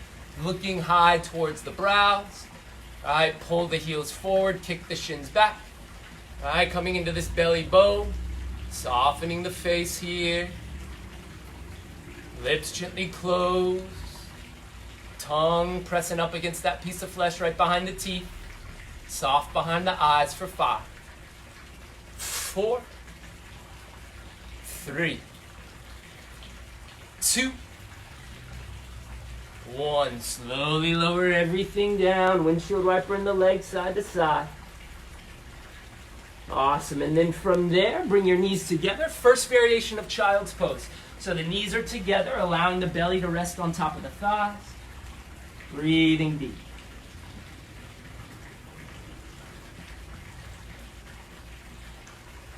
Looking high towards the brows. All right, pull the heels forward, kick the shins back. All right, coming into this belly bow. Softening the face here. Lips gently close. Tongue pressing up against that piece of flesh right behind the teeth. Soft behind the eyes for 5, 4, 3, 2, 1. Slowly lower everything down. Windshield wiper in the legs side to side. Awesome. And then from there, bring your knees together. First variation of child's pose. So the knees are together, allowing the belly to rest on top of the thighs. Breathing deep.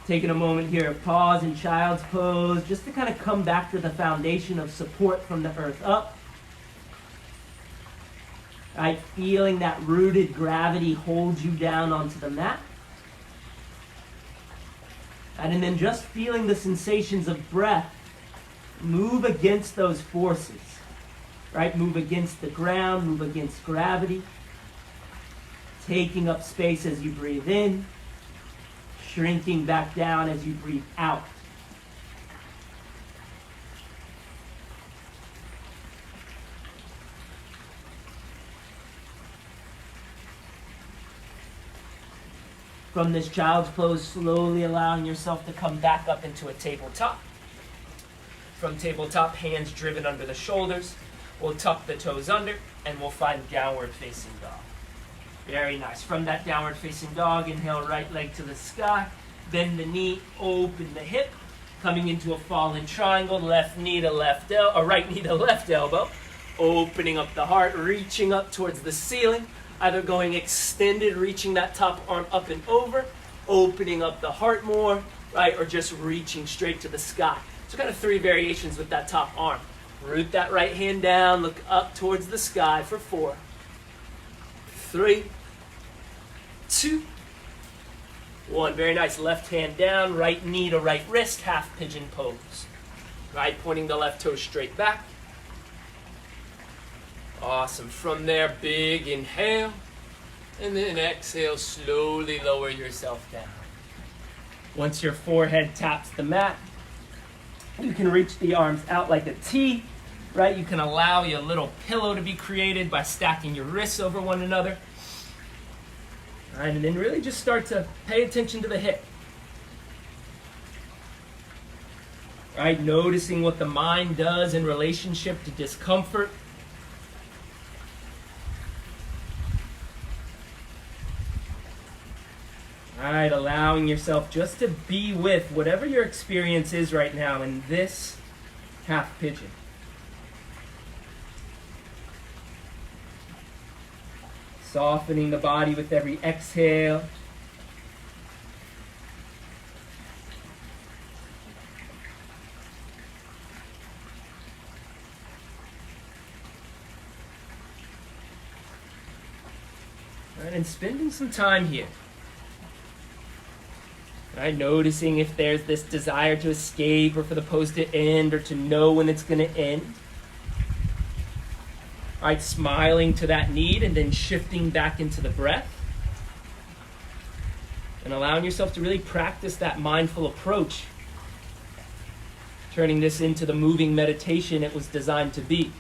Taking a moment here of pause in child's pose, just to kind of come back to the foundation of support from the earth up. Right, feeling that rooted gravity hold you down onto the mat. And then just feeling the sensations of breath move against those forces. Right, move against the ground, move against gravity. Taking up space as you breathe in. Shrinking back down as you breathe out. From this child's pose, slowly allowing yourself to come back up into a tabletop. From tabletop, hands driven under the shoulders. We'll tuck the toes under, and we'll find downward facing dog. Very nice. From that downward facing dog, inhale right leg to the sky. Bend the knee, open the hip. Coming into a fallen triangle, left knee to left elbow, right knee to left elbow. Opening up the heart, reaching up towards the ceiling. Either going extended, reaching that top arm up and over, opening up the heart more, right? Or just reaching straight to the sky. So kind of 3 variations with that top arm. Root that right hand down, look up towards the sky for 4, 3, 2, 1. Very nice. Left hand down, right knee to right wrist, half pigeon pose. Right, pointing the left toe straight back. Awesome. From there, big inhale. And then exhale, slowly lower yourself down. Once your forehead taps the mat, you can reach the arms out like a T, right? You can allow your little pillow to be created by stacking your wrists over one another. All right, and then really just start to pay attention to the hip. Right, noticing what the mind does in relationship to discomfort. All right, allowing yourself just to be with whatever your experience is right now in this half pigeon. Softening the body with every exhale. All right, and spending some time here. Right, noticing if there's this desire to escape or for the pose to end or to know when it's going to end. All right, smiling to that need and then shifting back into the breath. And allowing yourself to really practice that mindful approach. Turning this into the moving meditation it was designed to be.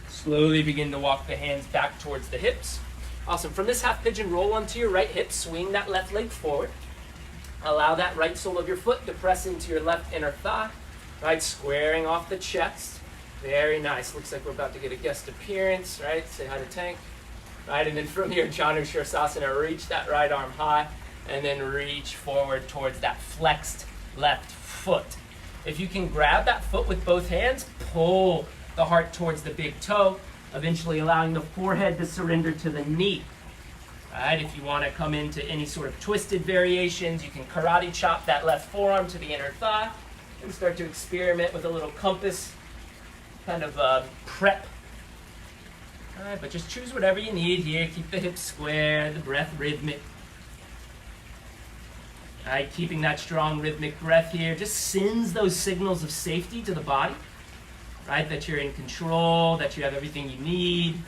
Slowly begin to walk the hands back towards the hips. Awesome. From this half pigeon, roll onto your right hip, swing that left leg forward. Allow that right sole of your foot to press into your left inner thigh. Right, squaring off the chest. Very nice. Looks like we're about to get a guest appearance, right? Say hi to Tank. Right, and then from here, Janu Shirsasana, reach that right arm high, and then reach forward towards that flexed left foot. If you can grab that foot with both hands, pull the heart towards the big toe, eventually allowing the forehead to surrender to the knee. All right, if you want to come into any sort of twisted variations, you can karate chop that left forearm to the inner thigh and start to experiment with a little compass kind of prep. All right, but just choose whatever you need here. Keep the hips square, the breath rhythmic. All right, keeping that strong rhythmic breath here just sends those signals of safety to the body. Right, that you're in control, that you have everything you need,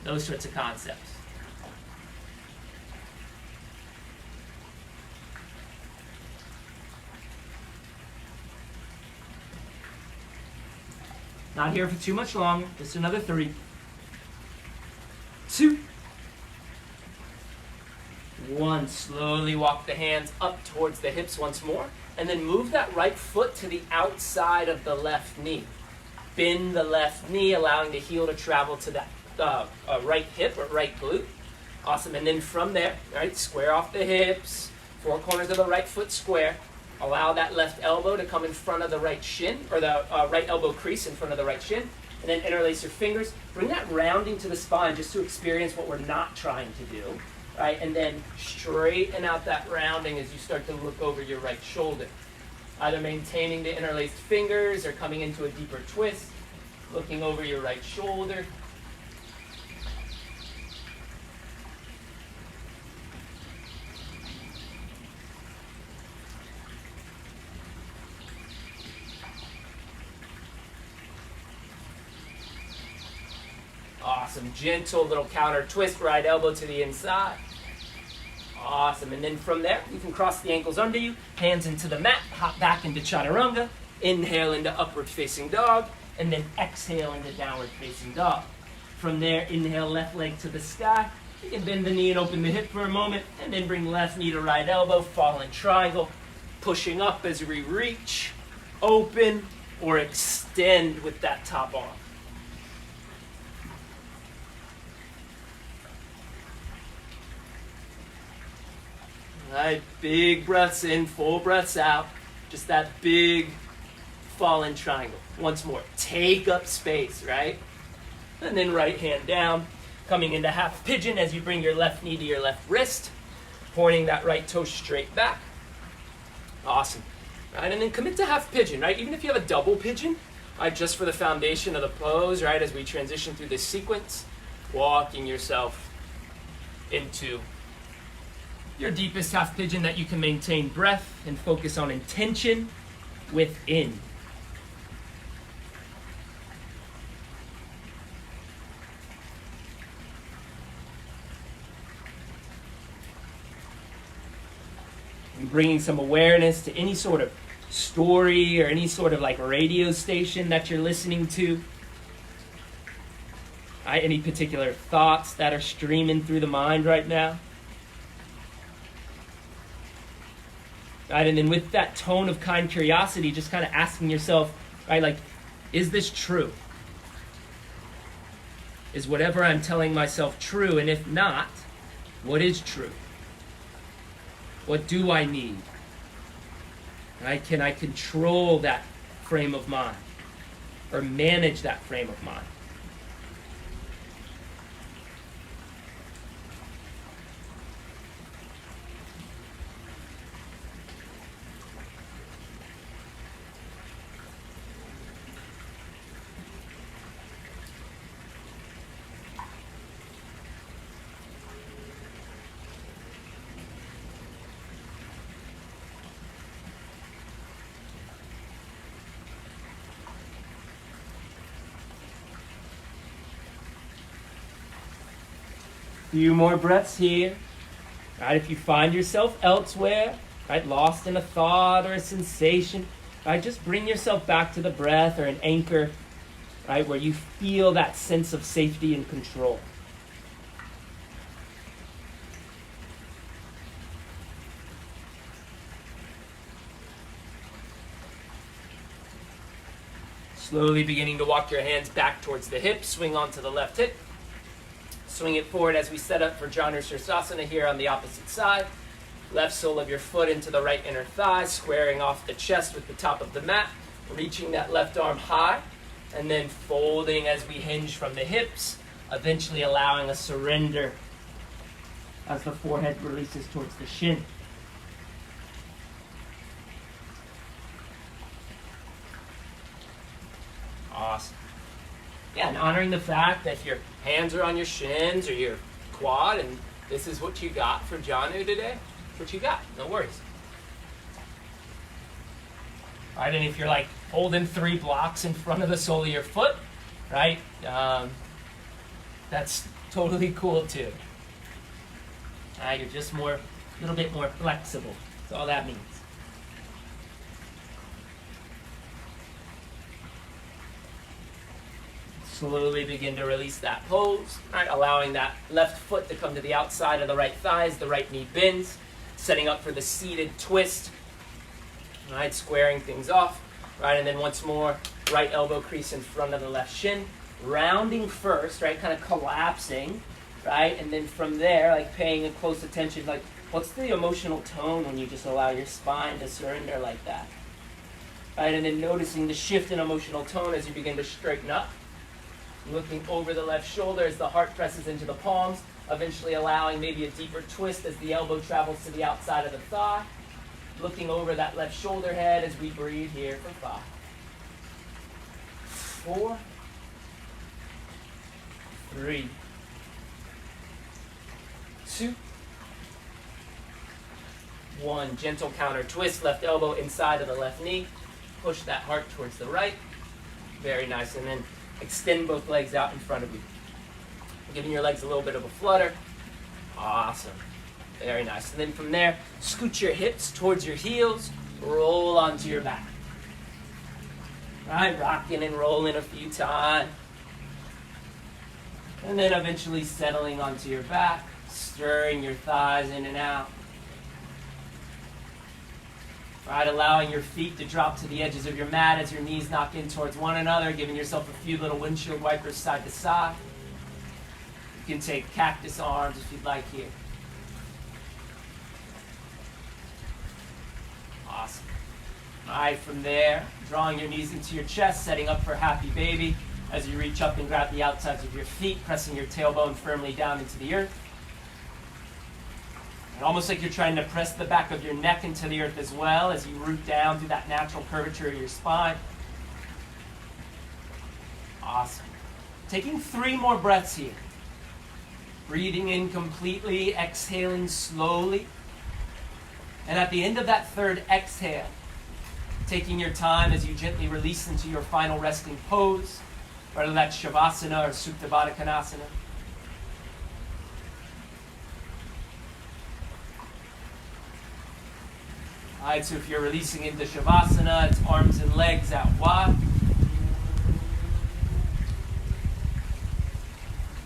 those sorts of concepts. Not here for too much longer, just another 3, 2, 1. Slowly walk the hands up towards the hips once more, and then move that right foot to the outside of the left knee. Bend the left knee, allowing the heel to travel to that right hip or right glute. Awesome. And then from there, right, square off the hips, 4 corners of the right foot square. Allow that left elbow to come in front of the right shin, or the right elbow crease in front of the right shin. And then interlace your fingers. Bring that rounding to the spine just to experience what we're not trying to do. Right? And then straighten out that rounding as you start to look over your right shoulder. Either maintaining the interlaced fingers or coming into a deeper twist, looking over your right shoulder. Awesome. Gentle little counter twist, right elbow to the inside. Awesome. And then from there, you can cross the ankles under you, hands into the mat, hop back into chaturanga, inhale into upward facing dog, and then exhale into downward facing dog. From there, inhale left leg to the sky. You can bend the knee and open the hip for a moment, and then bring left knee to right elbow, fall in triangle, pushing up as we reach, open, or extend with that top arm. All right, big breaths in, full breaths out. Just that big fall in triangle. Once more, take up space, right? And then right hand down, coming into half pigeon as you bring your left knee to your left wrist, pointing that right toe straight back. Awesome. Right, and then commit to half pigeon, right? Even if you have a double pigeon, right, just for the foundation of the pose, right, as we transition through this sequence, walking yourself into your deepest half pigeon that you can maintain breath and focus on intention within. And bringing some awareness to any sort of story or any sort of like radio station that you're listening to. Any particular thoughts that are streaming through the mind right now. Right, and then with that tone of kind curiosity, just kind of asking yourself, right, like, is this true? Is whatever I'm telling myself true? And if not, what is true? What do I need? Right? Can I control that frame of mind or manage that frame of mind? Few more breaths here. Right, if you find yourself elsewhere, right, lost in a thought or a sensation, right, just bring yourself back to the breath or an anchor, right, where you feel that sense of safety and control. Slowly beginning to walk your hands back towards the hips, swing onto the left hip. Swing it forward as we set up for Janu Sirsasana here on the opposite side. Left sole of your foot into the right inner thigh, squaring off the chest with the top of the mat, reaching that left arm high, and then folding as we hinge from the hips, eventually allowing a surrender as the forehead releases towards the shin. Awesome. Yeah, and honoring the fact that your hands are on your shins or your quad, and this is what you got for Janu today. What you got, no worries. All right, and if you're like holding 3 blocks in front of the sole of your foot, right, that's totally cool too. You're just a little bit more flexible. That's all that means. Slowly begin to release that pose, right? Allowing that left foot to come to the outside of the right thighs, the right knee bends, setting up for the seated twist, right? Squaring things off, right? And then once more, right elbow crease in front of the left shin, rounding first, right? Kind of collapsing, right? And then from there, like paying a close attention, like what's the emotional tone when you just allow your spine to surrender like that, right? And then noticing the shift in emotional tone as you begin to straighten up. Looking over the left shoulder as the heart presses into the palms, eventually allowing maybe a deeper twist as the elbow travels to the outside of the thigh. Looking over that left shoulder head as we breathe here for 5, 4, 3, 2, 1. Gentle counter twist, left elbow inside of the left knee. Push that heart towards the right. Very nice. And then extend both legs out in front of you. Giving your legs a little bit of a flutter. Awesome. Very nice. And then from there, scoot your hips towards your heels, roll onto your back. Right, rocking and rolling a few times. And then eventually settling onto your back, stirring your thighs in and out. Right, allowing your feet to drop to the edges of your mat as your knees knock in towards one another, giving yourself a few little windshield wipers side to side. You can take cactus arms if you'd like here. Awesome. All right, from there, drawing your knees into your chest, setting up for happy baby as you reach up and grab the outsides of your feet, pressing your tailbone firmly down into the earth. And almost like you're trying to press the back of your neck into the earth as well as you root down through that natural curvature of your spine. Awesome. Taking 3 more breaths here. Breathing in completely, exhaling slowly. And at the end of that third exhale, taking your time as you gently release into your final resting pose, whether that's Shavasana or Supta Baddha Konasana. All right, so if you're releasing into Shavasana, it's arms and legs out wide.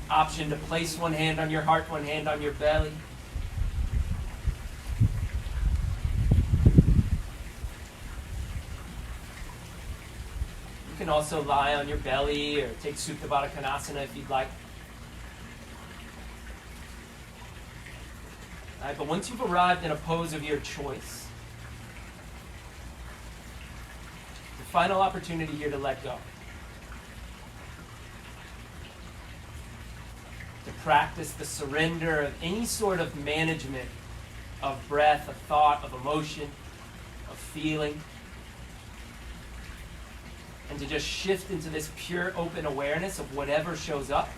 Option to place one hand on your heart, one hand on your belly. You can also lie on your belly or take Supta Baddha Konasana if you'd like. All right, but once you've arrived in a pose of your choice, the final opportunity here to let go. To practice the surrender of any sort of management of breath, of thought, of emotion, of feeling. And to just shift into this pure open awareness of whatever shows up.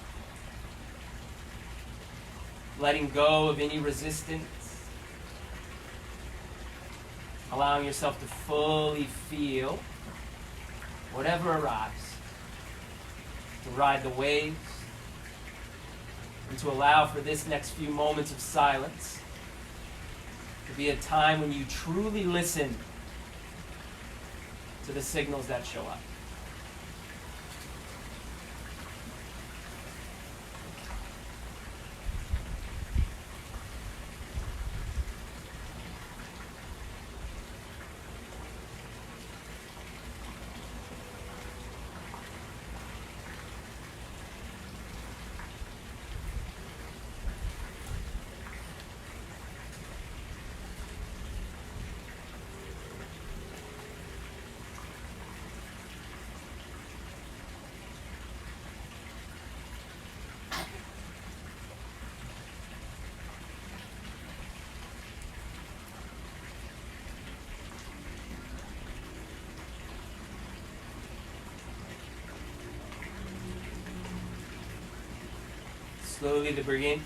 Letting go of any resistance. Allowing yourself to fully feel whatever arrives. To ride the waves. And to allow for this next few moments of silence to be a time when you truly listen to the signals that show up.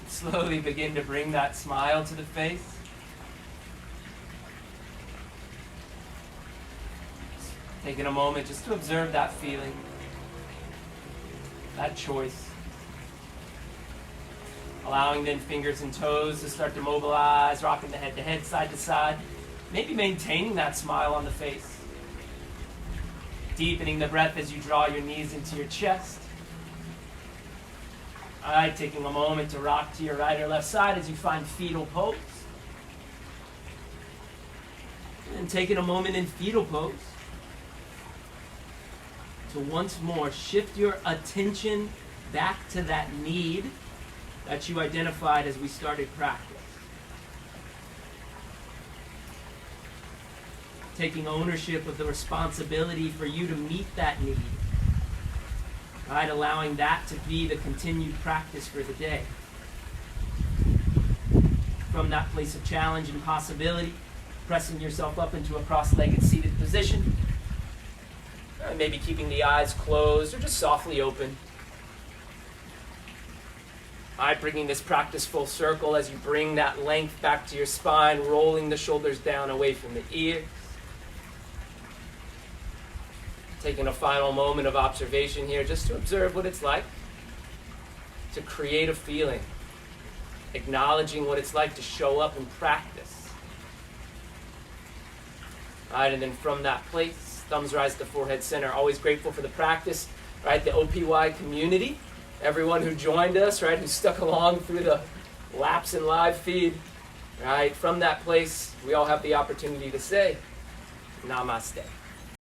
Slowly begin to bring that smile to the face. Taking a moment just to observe that feeling, that choice. Allowing then fingers and toes to start to mobilize, rocking the head to head, side to side. Maybe maintaining that smile on the face. Deepening the breath as you draw your knees into your chest. All right, taking a moment to rock to your right or left side as you find fetal pose. And taking a moment in fetal pose to once more shift your attention back to that need that you identified as we started practice. Taking ownership of the responsibility for you to meet that need. Right, allowing that to be the continued practice for the day. From that place of challenge and possibility, pressing yourself up into a cross-legged seated position. Maybe keeping the eyes closed or just softly open. Right, bringing this practice full circle as you bring that length back to your spine, rolling the shoulders down away from the ears. Taking a final moment of observation here just to observe what it's like to create a feeling, acknowledging what it's like to show up and practice. All right, and then from that place, thumbs rise to forehead center. Always grateful for the practice, right? The OPY community, everyone who joined us, right? Who stuck along through the laps and live feed, right? From that place, we all have the opportunity to say, Namaste.